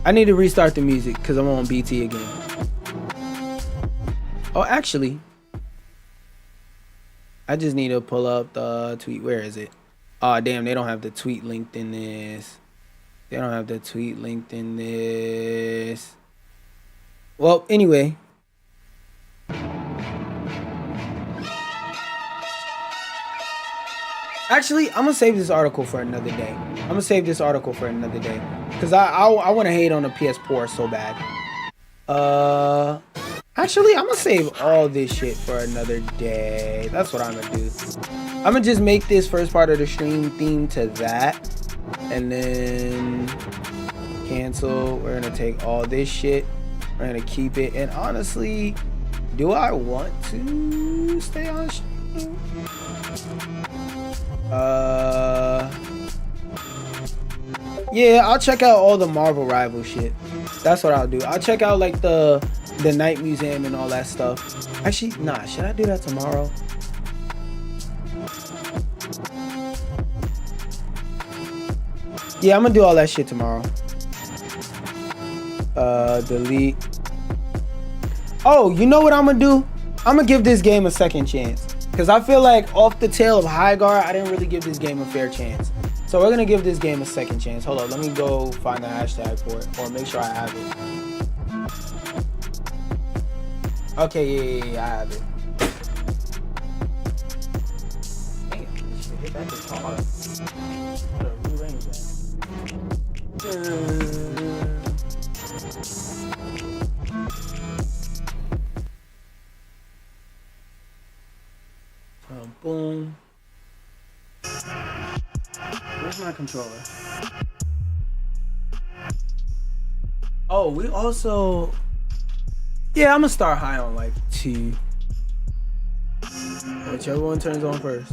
I need to restart the music because I'm on BT again. Oh, actually, I just need to pull up the tweet. Where is it? Oh, damn, they don't have the tweet linked in this. They don't have the tweet linked in this. Well, anyway. Actually, I'm gonna save this article for another day. Because I want to hate on the PS4 so bad. Actually, I'm gonna save all this shit for another day. That's what I'm gonna do. I'm gonna just make this first part of the stream theme to that. And then cancel. We're gonna take all this shit. We're gonna keep it. And honestly, do I want to stay on stream? Yeah, I'll check out all the Marvel Rival shit. That's what I'll do. I'll check out like the Night Museum and all that stuff. Actually, nah, should I do that tomorrow? Yeah, I'm gonna do all that shit tomorrow. Delete. Oh, you know what I'm gonna do? I'm gonna give this game a second chance. Because I feel like off the tail of Highgaurd, I didn't really give this game a fair chance. So we're gonna give this game a second chance. Hold on, let me go find the hashtag for it, or make sure I have it. Okay, yeah, I have it. Damn, this shit hit that bitch hard. Gotta rearrange that. Boom. Where's my controller? Oh, we also... Yeah, I'm gonna start high on life 2. Whichever one turns on first.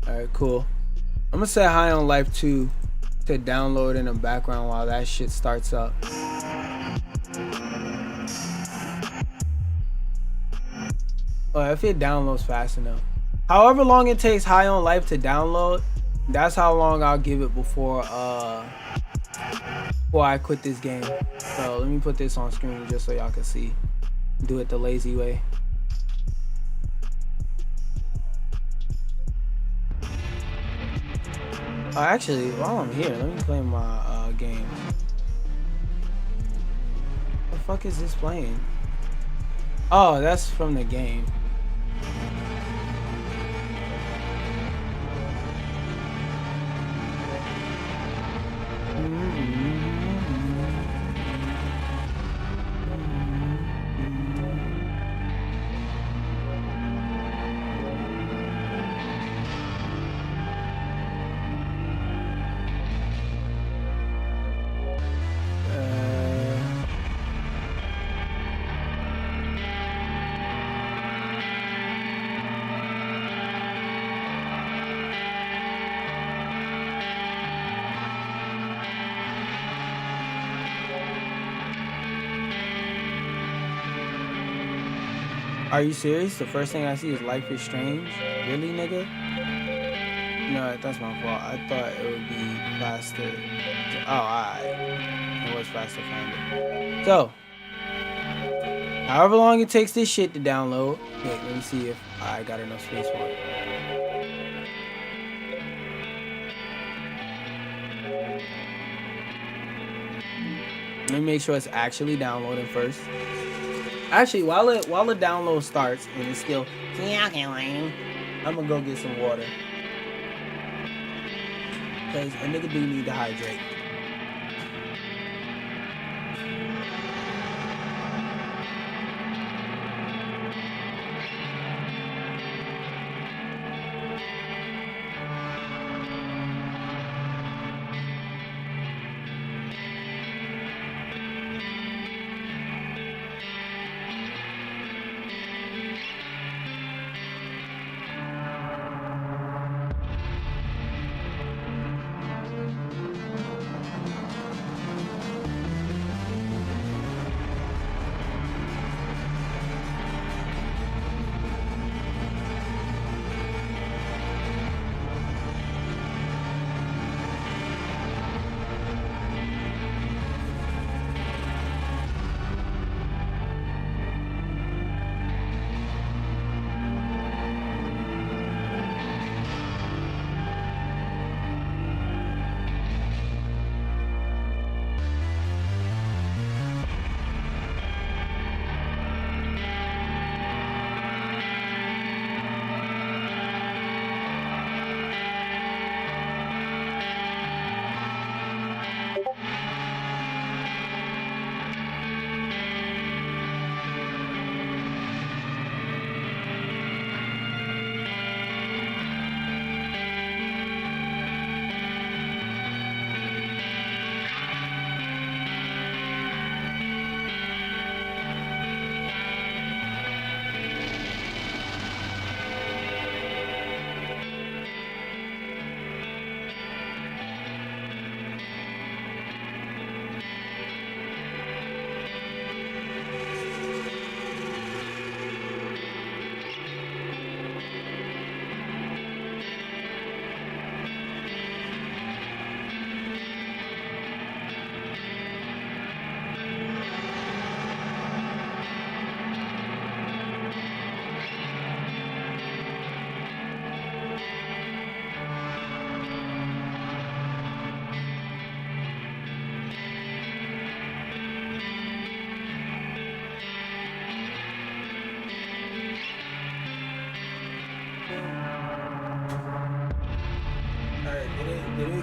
Alright, cool. I'm gonna set high on life 2 to download in the background while that shit starts up. Oh, if it downloads fast enough. However long it takes High on Life to download, that's how long I'll give it before I quit this game. So let me put this on screen just so y'all can see. Do it the lazy way. Oh, actually, while I'm here, let me play my game. What the fuck is this playing? Oh, that's from the game. Are you serious? The first thing I see is Life is Strange? Really, nigga? No, that's my fault. I thought it would be faster. Oh, alright. It was faster to find it. So, however long it takes this shit to download. Wait, let me see if I got enough space for it. Let me make sure it's actually downloading first. Actually, while the download starts and it's still calculating, I'm gonna go get some water. Cause a nigga do need to hydrate.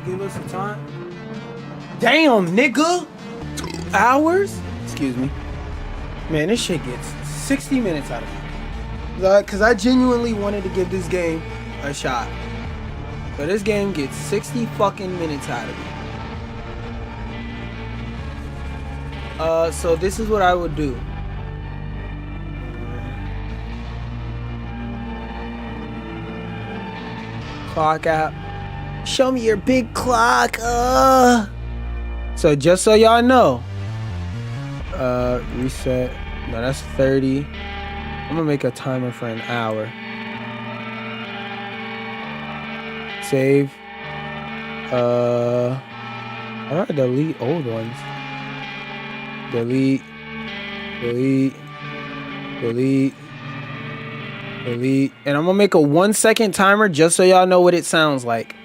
give us a time. Damn, nigga. Hours? Excuse me. Man, this shit gets 60 minutes out of me. Because I genuinely wanted to give this game a shot. So this game gets 60 fucking minutes out of me. So this is what I would do. Clock app. Show me your big clock. So just so y'all know, reset. No, that's 30. I'm gonna make a timer for an hour. Save. I gotta delete old ones. Delete. And I'm gonna make a 1 second timer just so y'all know what it sounds like.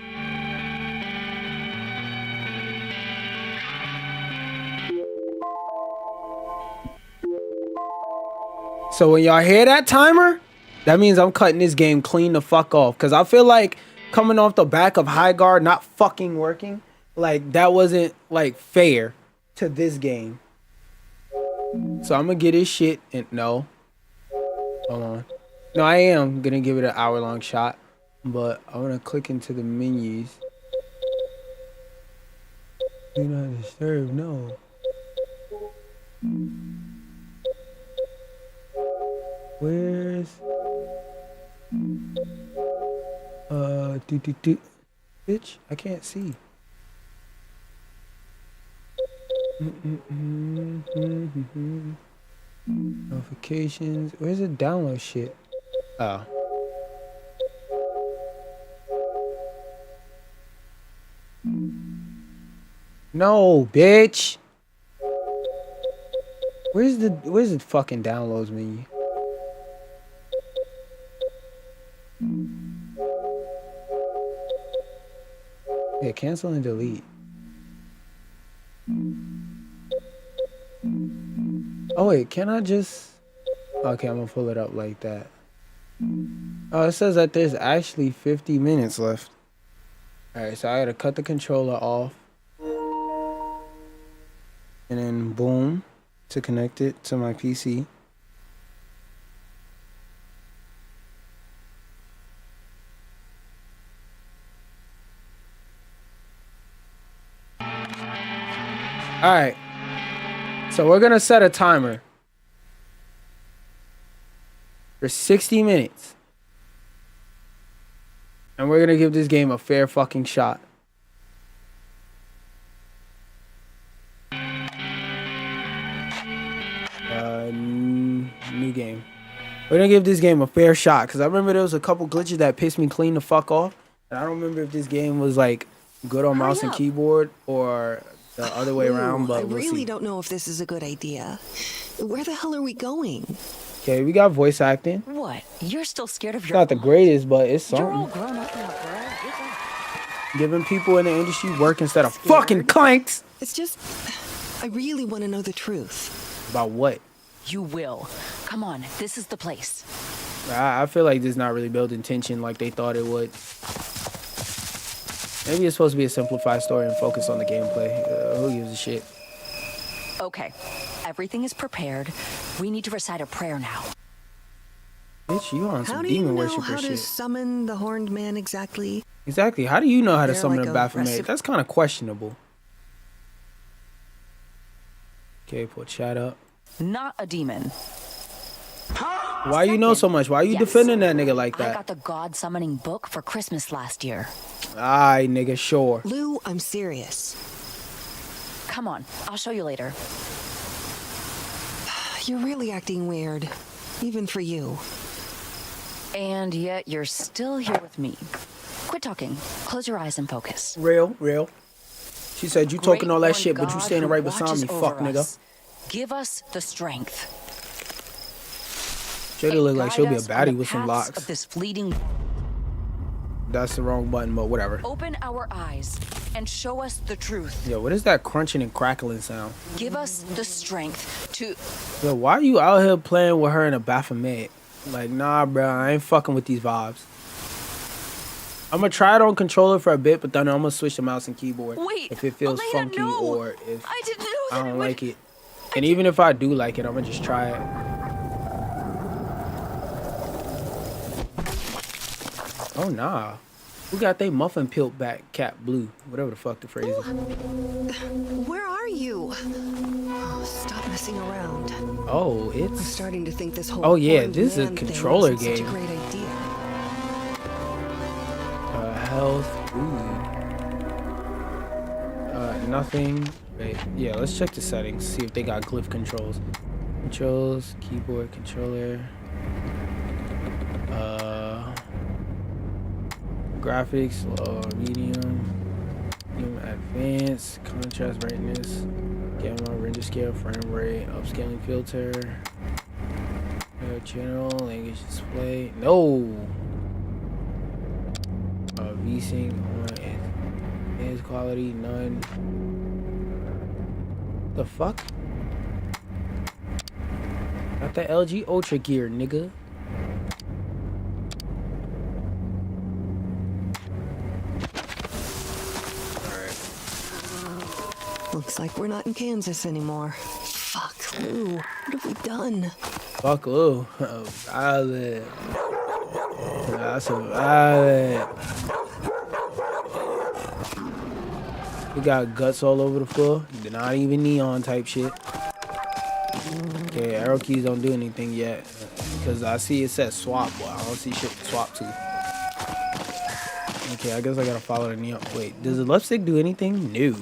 So when y'all hear that timer, that means I'm cutting this game clean the fuck off. Cause I feel like coming off the back of Highgaurd not fucking working, like that wasn't like fair to this game. So I'm gonna get this shit and no. Hold on. No, I am gonna give it an hour-long shot, but I wanna click into the menus. Do not disturb, no. Where's bitch? I can't see. Notifications. Where's the download shit? Oh. No, bitch. Where's the fucking downloads menu? Yeah, cancel and delete. Oh wait, can I just... Okay, I'm gonna pull it up like that. Oh, it says that there's actually 50 minutes left. Alright, so I gotta cut the controller off. And then boom, to connect it to my PC. Alright, so we're gonna set a timer for 60 minutes. And we're gonna give this game a fair fucking shot. New game. We're gonna give this game a fair shot, because I remember there was a couple glitches that pissed me clean the fuck off. And I don't remember if this game was like good on mouse and keyboard or the other way around, but I really don't know if this is a good idea. Where the hell are we going? Okay, we got voice acting. What? You're still scared of It's your not the greatest, but it's You're all something. grown up now, girl. Giving people in the industry work instead of fucking clanks. It's just, I really want to know the truth. About what? You will. Come on, this is the place. I feel like this is not really building tension like they thought it would. Maybe it's supposed to be a simplified story and focus on the gameplay. Who gives a shit? Okay, everything is prepared. We need to recite a prayer now. Bitch, you on How some do you demon know worshiper how to shit. summon the horned man exactly? Exactly. How do you know how to They're summon like a a Baphomet? That's kind of questionable. Okay, pull chat up. Not a demon. Why you know so much? Why you Yes. defending that nigga like I that? got the God summoning book for Christmas last year. Aye, nigga, sure. Lou, I'm serious. Come on, I'll show you later. You're really acting weird. Even for you. And yet you're still here with me. Quit talking. Close your eyes and focus. Real. She said you talking all that Great shit, but you God standing who right beside watches me, fuck over nigga. us, give us the strength. Jada and look like she'll guide be a us on baddie the with some paths locks. Of this fleeting. That's the wrong button, but whatever. Open our eyes and show us the truth. Yo, what is that crunching and crackling sound? Give us the strength to. Yo, why are you out here playing with her in a Baphomet? Like, nah, bro, I ain't fucking with these vibes. I'm gonna try it on controller for a bit, but then I'm gonna switch to mouse and keyboard Wait, if it feels Elena, funky no. or if I didn't know I that don't it would... like it. And even if I do like it, I'm gonna just try it. Oh nah, who got they muffin pilt back? Cat blue, whatever the fuck the phrase is. Where are you? Oh, stop messing around. Oh, I'm it's starting to think this whole Oh, yeah, horned this is a man thing controller wasn't game. Such a great idea. health, food. Nothing. Wait, yeah, let's check the settings. See if they got glyph controls. Controls, keyboard, controller. Graphics, medium, advanced, contrast, brightness, gamma, render scale, frame rate, upscaling filter, general, language display. No. VSync on, advanced quality, none. The fuck? Got the LG Ultra gear, nigga. Looks like we're not in Kansas anymore. Fuck, Lou. What have we done? Fuck Lou. Violent. That's a violent. We got guts all over the floor. Not even neon type shit. Okay, arrow keys don't do anything yet. Because I see it says swap, but I don't see shit to swap to. Okay, I guess I gotta follow the neon. Wait, does the left stick do anything? No.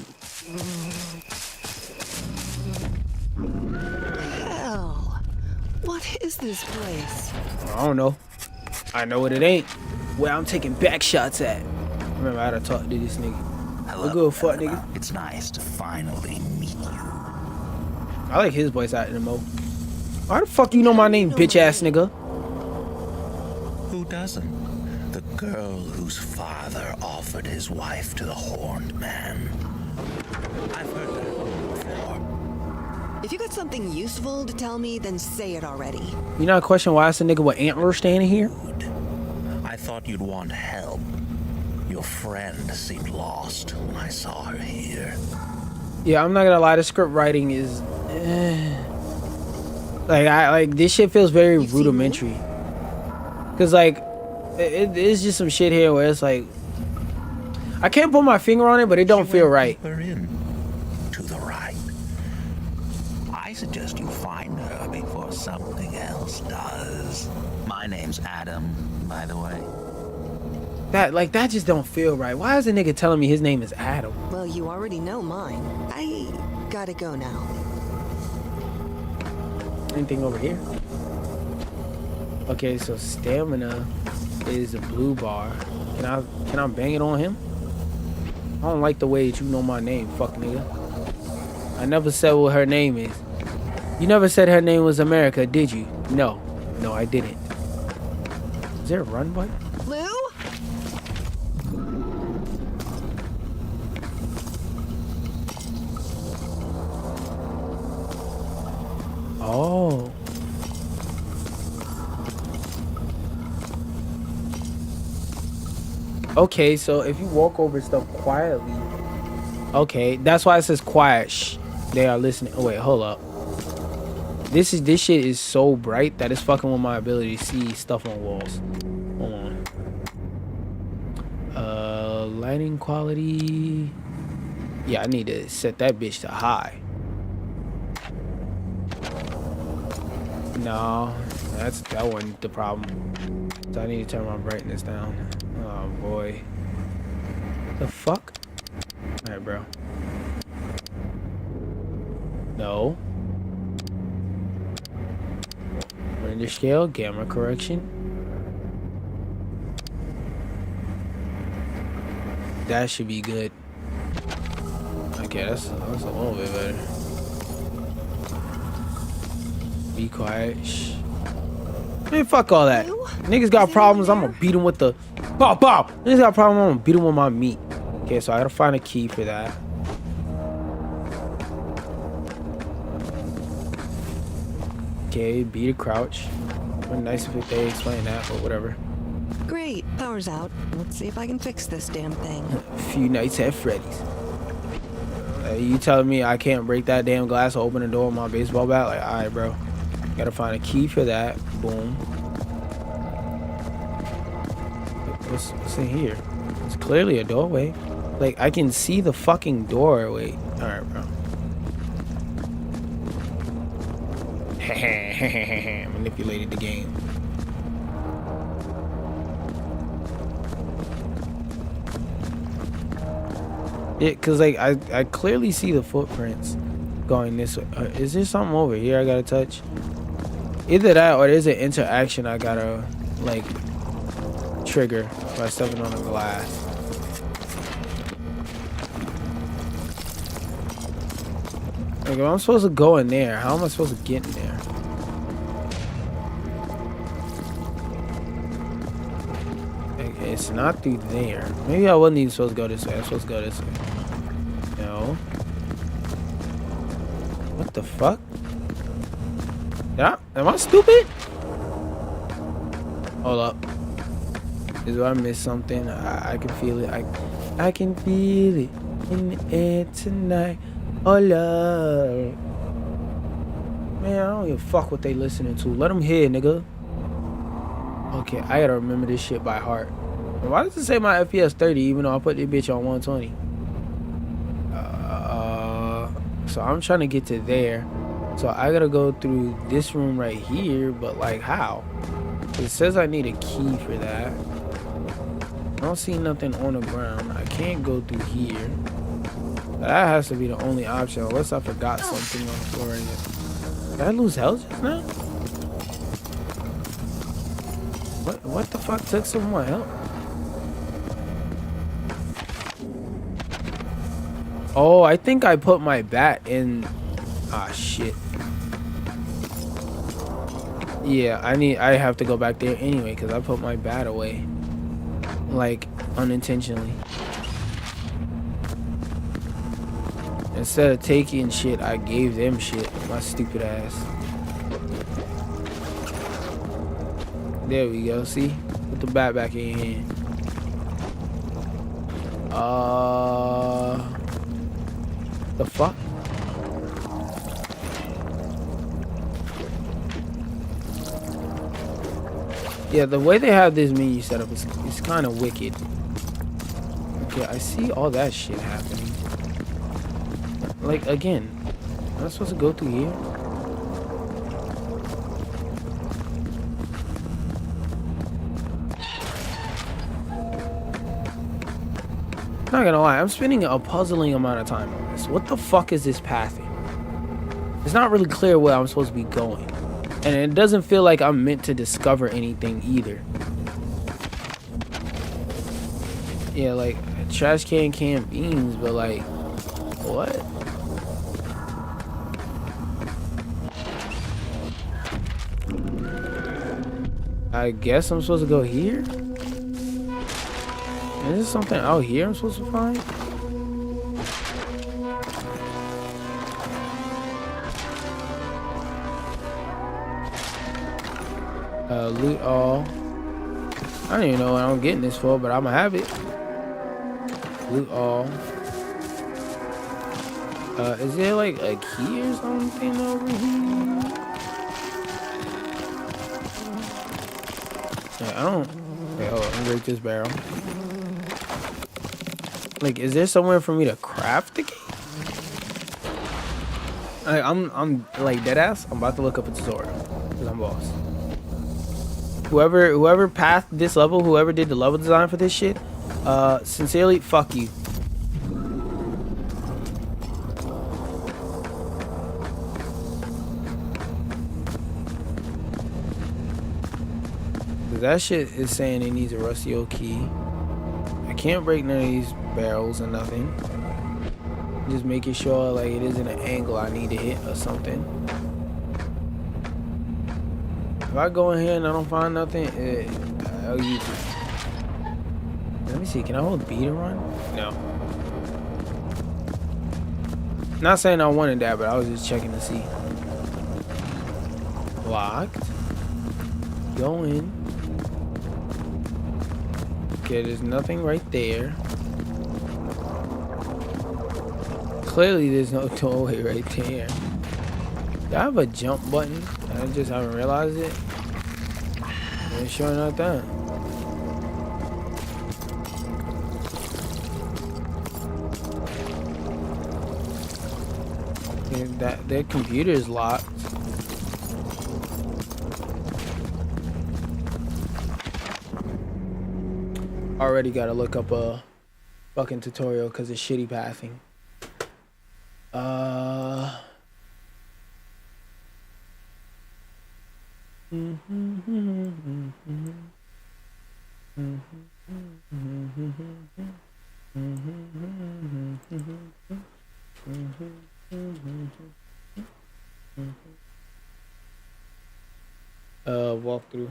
Hell, what is this place? I don't know. I know what it ain't. Where I'm taking back shots at. Remember, I had to talk to this nigga. Hello, Good fuck, nigga. It's nice to finally meet you. I like his voice acting the most. Why the fuck you know my name, bitch ass nigga? Who doesn't? The girl whose father offered his wife to the horned man. I've heard that before. If you got something useful to tell me, then say it already. You not question why it's a nigga with antlers standing here? I thought you'd want help. Your friend seemed lost when I saw her here. Yeah, I'm not gonna lie. The script writing is, like this shit feels very rudimentary. Cause like, it's just some shit here where it's like, I can't put my finger on it, but it don't feel right. Deeper in, to the right. I suggest you find her before something else does. My name's Adam, by the way. That just don't feel right. Why is a nigga telling me his name is Adam? Well, you already know mine. I gotta go now. Anything over here? Okay, so stamina is a blue bar. Can I bang it on him? I don't like the way that you know my name, fuck nigga. I never said what her name is. You never said her name was America, did you? No, I didn't. Is there a run button? Lou? Oh. Okay, so if you walk over stuff quietly. Okay, that's why it says quiet. Shh. They are listening. Oh wait, hold up. This shit is so bright that it's fucking with my ability to see stuff on walls. Hold on. Lighting quality. Yeah, I need to set that bitch to high. No, that wasn't the problem. So I need to turn my brightness down. Oh boy. The fuck? Alright, bro. No. Render scale, gamma correction. That should be good. Okay, that's a little bit better. Be quiet. Shh. Man, fuck all that. Niggas got problems. I'm gonna beat them with the bow. Niggas got problems. I'm gonna beat them with my meat. Okay, so I gotta find a key for that. Okay, beat a crouch. Would nice if they explain that, but whatever. Great, power's out. Let's see if I can fix this damn thing. A few nights at Freddy's. You telling me I can't break that damn glass or open the door with my baseball bat? Like, alright, bro. Gotta find a key for that. Boom. What's in here? It's clearly a doorway. Like, I can see the fucking door. Wait. Alright, bro. Manipulated the game. Yeah, cause like I clearly see the footprints going this way. Is there something over here I gotta touch? Either that or there's an interaction I gotta like trigger by stepping on the glass. Like if I'm supposed to go in there, how am I supposed to get in there? Like, it's not through there. Maybe I wasn't even supposed to go this way. I'm supposed to go this way. No. What the fuck? Am I stupid? Hold up. Do I miss something? I can feel it. I can feel it in the air tonight. Oh love. Man, I don't give a fuck what they listening to. Let them hear, nigga. Okay, I gotta remember this shit by heart. Why does it say my FPS 30 even though I put this bitch on 120? So I'm trying to get to there. So I gotta go through this room right here, but like how? It says I need a key for that. I don't see nothing on the ground. I can't go through here. That has to be the only option, unless I forgot something on the floor right here. Did I lose health just now? What the fuck took some of my health? Oh, I think I put my bat in. Ah, shit. Yeah, I have to go back there anyway because I put my bat away. Like, unintentionally. Instead of taking shit, I gave them shit. My stupid ass. There we go, see? Put the bat back in your hand. The fuck? Yeah, the way they have this menu set up is kind of wicked. Okay, I see all that shit happening. Like, again, am I supposed to go through here? Not gonna lie, I'm spending a puzzling amount of time on this. What the fuck is this pathing? It's not really clear where I'm supposed to be going. And it doesn't feel like I'm meant to discover anything either. Yeah, like, trash can canned beans, but like, what? I guess I'm supposed to go here? Is there something out here I'm supposed to find? Loot all. I don't even know what I'm getting this for, but I'ma have it. Loot all. Is there like a key or something over here? I don't. Wait, hold on. Let me break this barrel. Like, is there somewhere for me to craft the key? I'm like dead ass. I'm about to look up a tutorial because I'm boss. Whoever pathed this level, whoever did the level design for this shit, sincerely, fuck you. That shit is saying it needs a rusty old key. I can't break none of these barrels or nothing. Just making sure like it isn't an angle I need to hit or something. If I go in here and I don't find nothing, I'll use it. Let me see, can I hold B to run? No. Not saying I wanted that, but I was just checking to see. Locked. Go in. Okay, there's nothing right there. Clearly, there's no doorway right there. Do I have a jump button? I just haven't realized it. It's sure not that. Yeah, their computer is locked. Already gotta look up a fucking tutorial because it's shitty pathing. Walkthrough.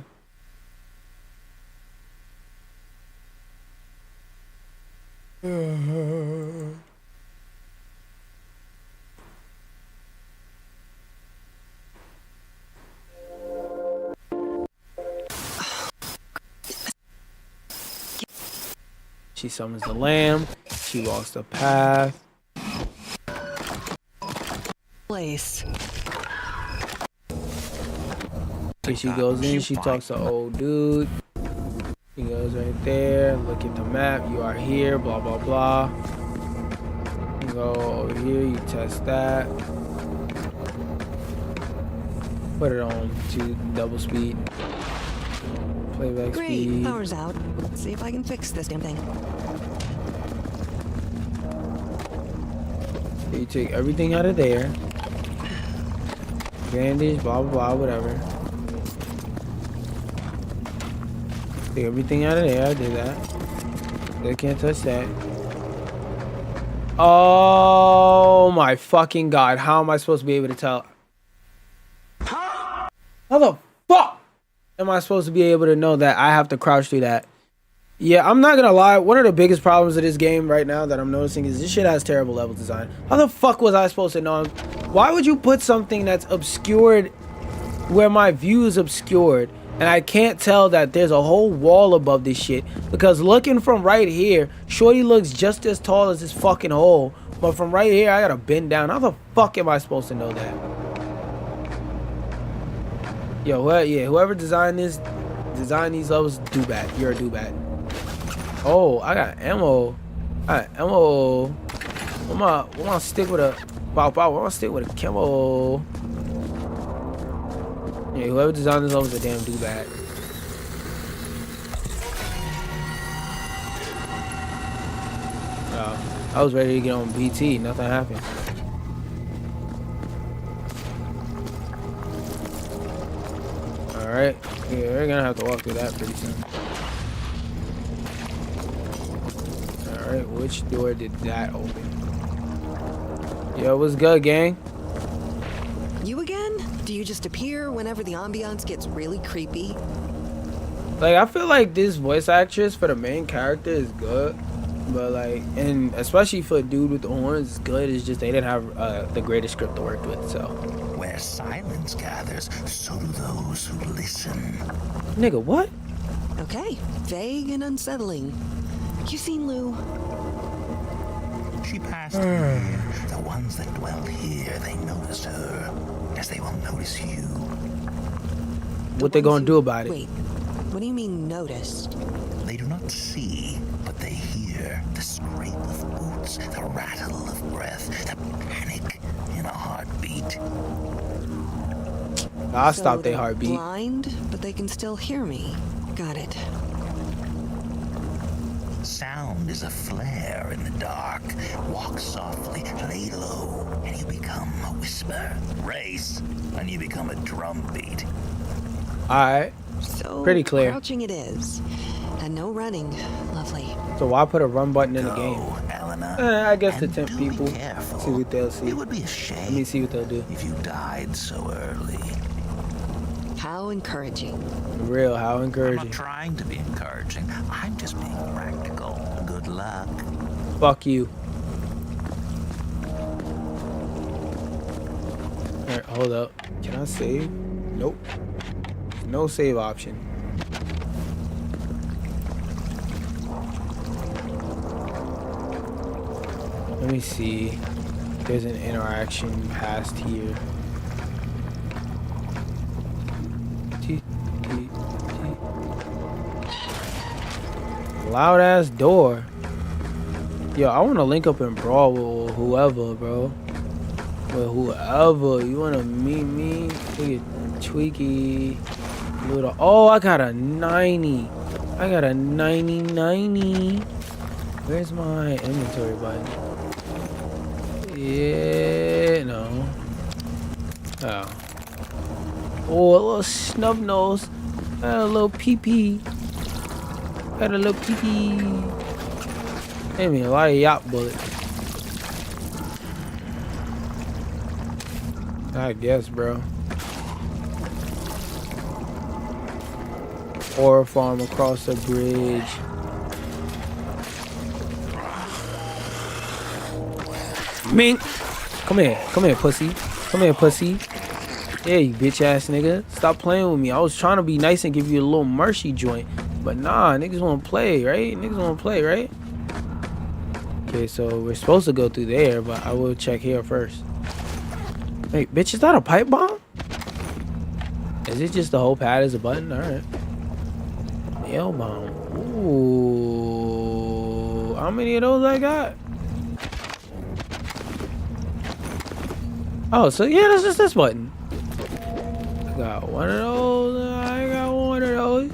She summons the lamb. She walks the path. Place. So she goes in. She talks to old dude. He goes right there. Look at the map. You are here. Blah blah blah. You go over here. You test that. Put it on to double speed. Playback Great, speed. power's out. Let's see if I can fix this damn thing. You take everything out of there. Bandage, blah blah blah, whatever. Take everything out of there. I did that. They can't touch that. Oh my fucking god! How am I supposed to be able to tell? How the fuck am I supposed to be able to know that I have to crouch through that? Yeah, I'm not gonna lie. One of the biggest problems of this game right now that I'm noticing is this shit has terrible level design. How the fuck was I supposed to know? Why would you put something that's obscured where my view is obscured and I can't tell that there's a whole wall above this shit? Because looking from right here, Shorty looks just as tall as this fucking hole. But from right here, I gotta bend down. How the fuck am I supposed to know that? Yo, whoever designed these levels, do bad. You're a do bad. Oh, I got ammo. Ammo. I'm gonna stick with a bow. I'm gonna stick with a camo. Yeah, whoever designed this level is a damn do bad. I was ready to get on BT. Nothing happened. All right. Yeah, we're gonna have to walk through that pretty soon. Alright, which door did that open? Yo, what's good, gang? You again? Do you just appear whenever the ambiance gets really creepy? Like, I feel like this voice actress for the main character is good. But, like, and especially for a dude with the horns, it's good. It's just they didn't have the greatest script to work with, so. Where silence gathers, so do those who listen. Nigga, what? Okay, vague and unsettling. You seen Lou? She passed here. The ones that dwell here, they notice her, as they will notice you. What they gonna do about it? Wait, what do you mean noticed? They do not see, but they hear the scrape of boots, the rattle of breath, the panic in a heartbeat. I'll So stop their they're heartbeat. Blind, but they can still hear me. Got it. Sound is a flare in the dark. Walk softly, lay low, and you become a whisper. Race, and you become a drumbeat. Alright. So Pretty clear. Crouching it is. And no running. Lovely. So why put a run button in the Go, game? Eleanor. I guess to And tempt do be people. careful. See what they'll see. It would be a Let shame me see what they'll do. if you died so early. How encouraging. For real, how I'm encouraging. not trying to be encouraging. I'm just being practical. Good luck. Fuck you. Alright, hold up. Can I save? Nope. No save option. Let me see. There's an interaction past here. Loud ass door. Yo, I want to link up and brawl with whoever, bro. With whoever. You want to meet me? Look at Tweaky. Little. Oh, I got a 90. I got a 90. Where's my inventory button? Yeah, no. Oh. Oh, a little snub nose. Got a little pee-pee. Got a little pee-pee. Gave me a lot of yacht bullets. I guess, bro. Or farm across the bridge. Mink! Come here, pussy. Come here, pussy. Yeah, you bitch ass nigga. Stop playing with me. I was trying to be nice and give you a little mercy joint. But nah, niggas wanna play, right? Niggas wanna play, right? Okay, so we're supposed to go through there, but I will check here first. Hey, bitch, is that a pipe bomb? Is it just the whole pad is a button? Alright. Nail bomb. Ooh. How many of those I got? Oh, so yeah, that's just this button. I got one of those. I got one of those.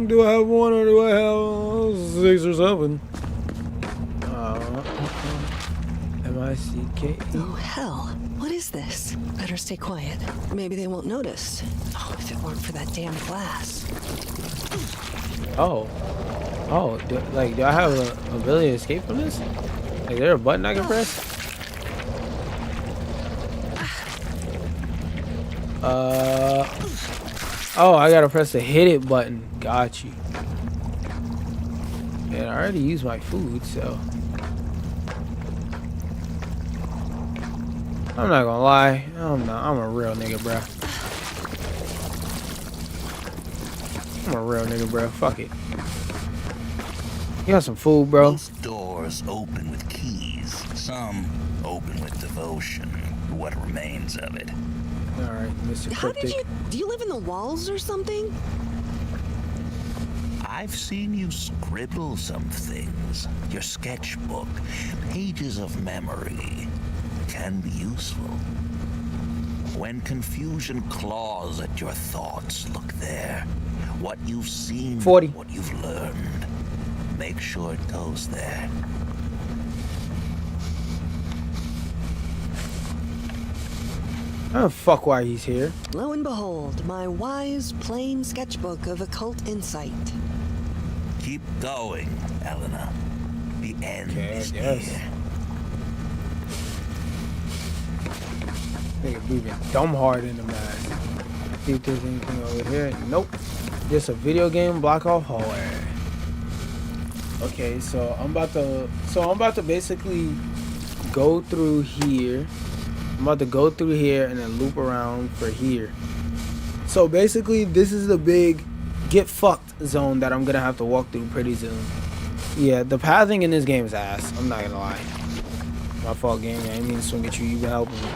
Do I have one or do I have 6 or 7? M-I-C-K-E. Oh, hell. What is this? Better stay quiet. Maybe they won't notice. Oh, if it weren't for that damn glass. Oh. Oh, do I have an ability to escape from this? Is there a button I can press? Oh, I gotta press the hit it button. Got you. Man, I already used my food, so. I'm not gonna lie. I'm a real nigga, bro. I'm a real nigga, bro. Fuck it. You got some food, bro? Most doors open with keys. Some open with devotion. What remains of it. Alright, Mr. How Cryptic. do you live in the walls or something? I've seen you scribble some things. Your sketchbook, pages of memory, can be useful. When confusion claws at your thoughts, look there. What you've seen, 40. What you've learned. Make sure it goes there. Oh, fuck why he's here. Lo and behold, my wise, plain sketchbook of occult insight. Keep going, Elena. The end is yes. near. Nigga breathing dumb hard in the mask. See if there's anything over here. Nope. Just a video game block off hallway. Okay, so I'm about to basically go through here. I'm about to go through here and then loop around for here. So basically, this is the big get fucked zone that I'm gonna have to walk through pretty soon. Yeah, the pathing in this game is ass. I'm not gonna lie. My fault, game. I didn't mean to swing at you. You've been helping me.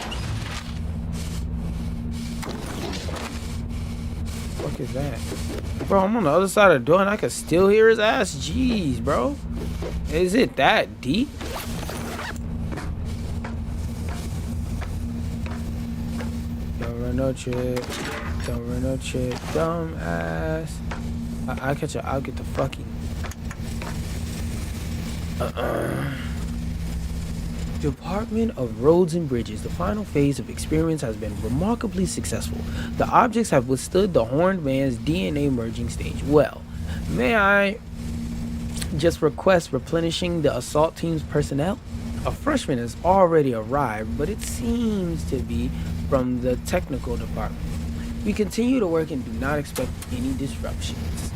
What the fuck is that? Bro, I'm on the other side of the door and I can still hear his ass. Jeez, bro. Is it that deep? Don't run no trick. Don't run no trick. Dumb ass. I'll catch you. I'll get the fucking. Department of Roads and Bridges. The final phase of experiments has been remarkably successful. The objects have withstood the Horned Man's DNA merging stage well. May I just request replenishing the assault team's personnel? A freshman has already arrived, but it seems to be from the technical department. We continue to work and do not expect any disruptions.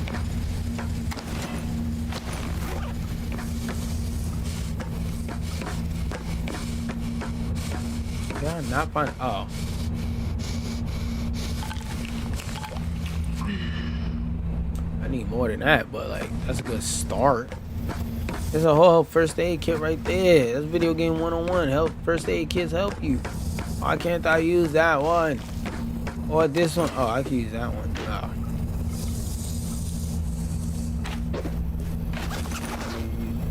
Did I not find? Oh. I need more than that, but like that's a good start. There's a whole first aid kit right there. That's video game 101. Help first aid kits help you. Why can't I use that one? Or this one? Oh, I can use that one. Oh.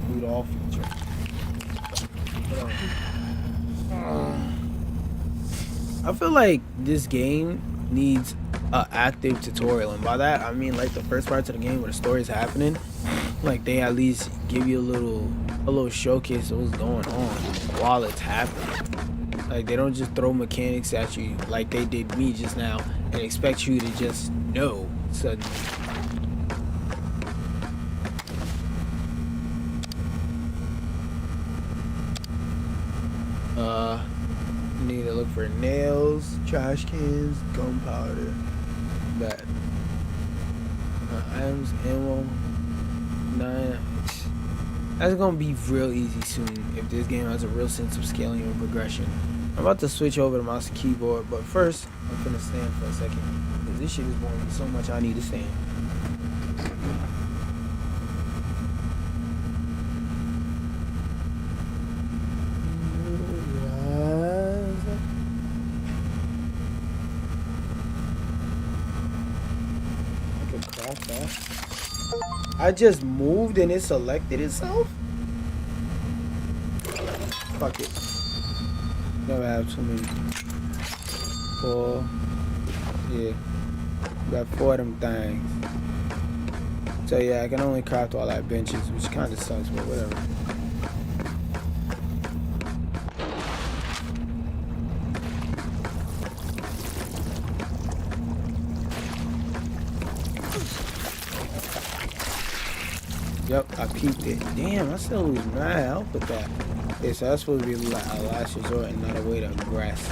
Boot off feature. I feel like this game needs an active tutorial, and by that I mean like the first parts of the game where the story is happening, like they at least give you a little showcase of what's going on while it's happening. Like they don't just throw mechanics at you like they did me just now and expect you to just know suddenly. Need to look for nails, trash cans, gunpowder, that items, ammo, 9. That's gonna be real easy soon if this game has a real sense of scaling and progression. I'm about to switch over to mouse and keyboard, but first I'm gonna stand for a second because this shit is boring me so much. I need to stand. I just moved and it selected itself? Fuck it. Never have too many. 4. Yeah. Got 4 of them things. So yeah, I can only craft all that benches, which kinda sucks, but whatever. Yep, I peeped it. Damn, I still lose mad health with that. Okay, so that's supposed to be a last resort and not a way to progress.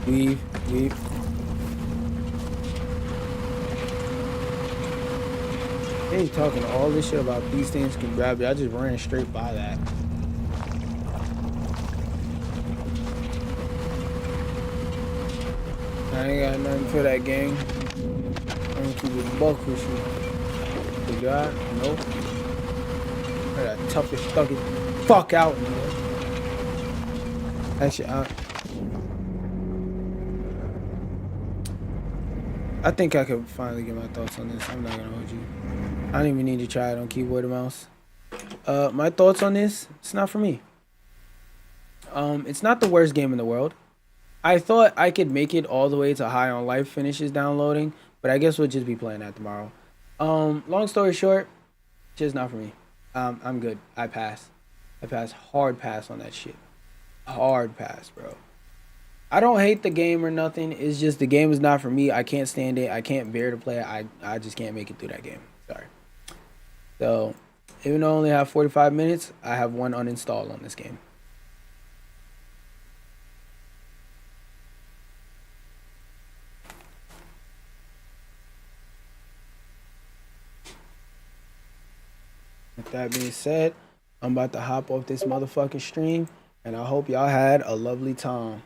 Weave. They ain't talking all this shit about these things can grab it. I just ran straight by that. I ain't got nothing for that gang. I'm gonna keep it buck with you. You got? Nope. I got toughest fucking fuck out, man. Actually, I think I could finally get my thoughts on this. I'm not gonna hold you. I don't even need to try it on keyboard and mouse. My thoughts on this, it's not for me. It's not the worst game in the world. I thought I could make it all the way to high on life finishes downloading, but I guess we'll just be playing that tomorrow. Long story short, just not for me. I'm good. I pass. Hard pass on that shit. Hard pass, bro. I don't hate the game or nothing. It's just the game is not for me. I can't stand it. I can't bear to play it. I just can't make it through that game. Sorry. So, even though I only have 45 minutes, I have 1 uninstall on this game. With that being said, I'm about to hop off this motherfucking stream, and I hope y'all had a lovely time.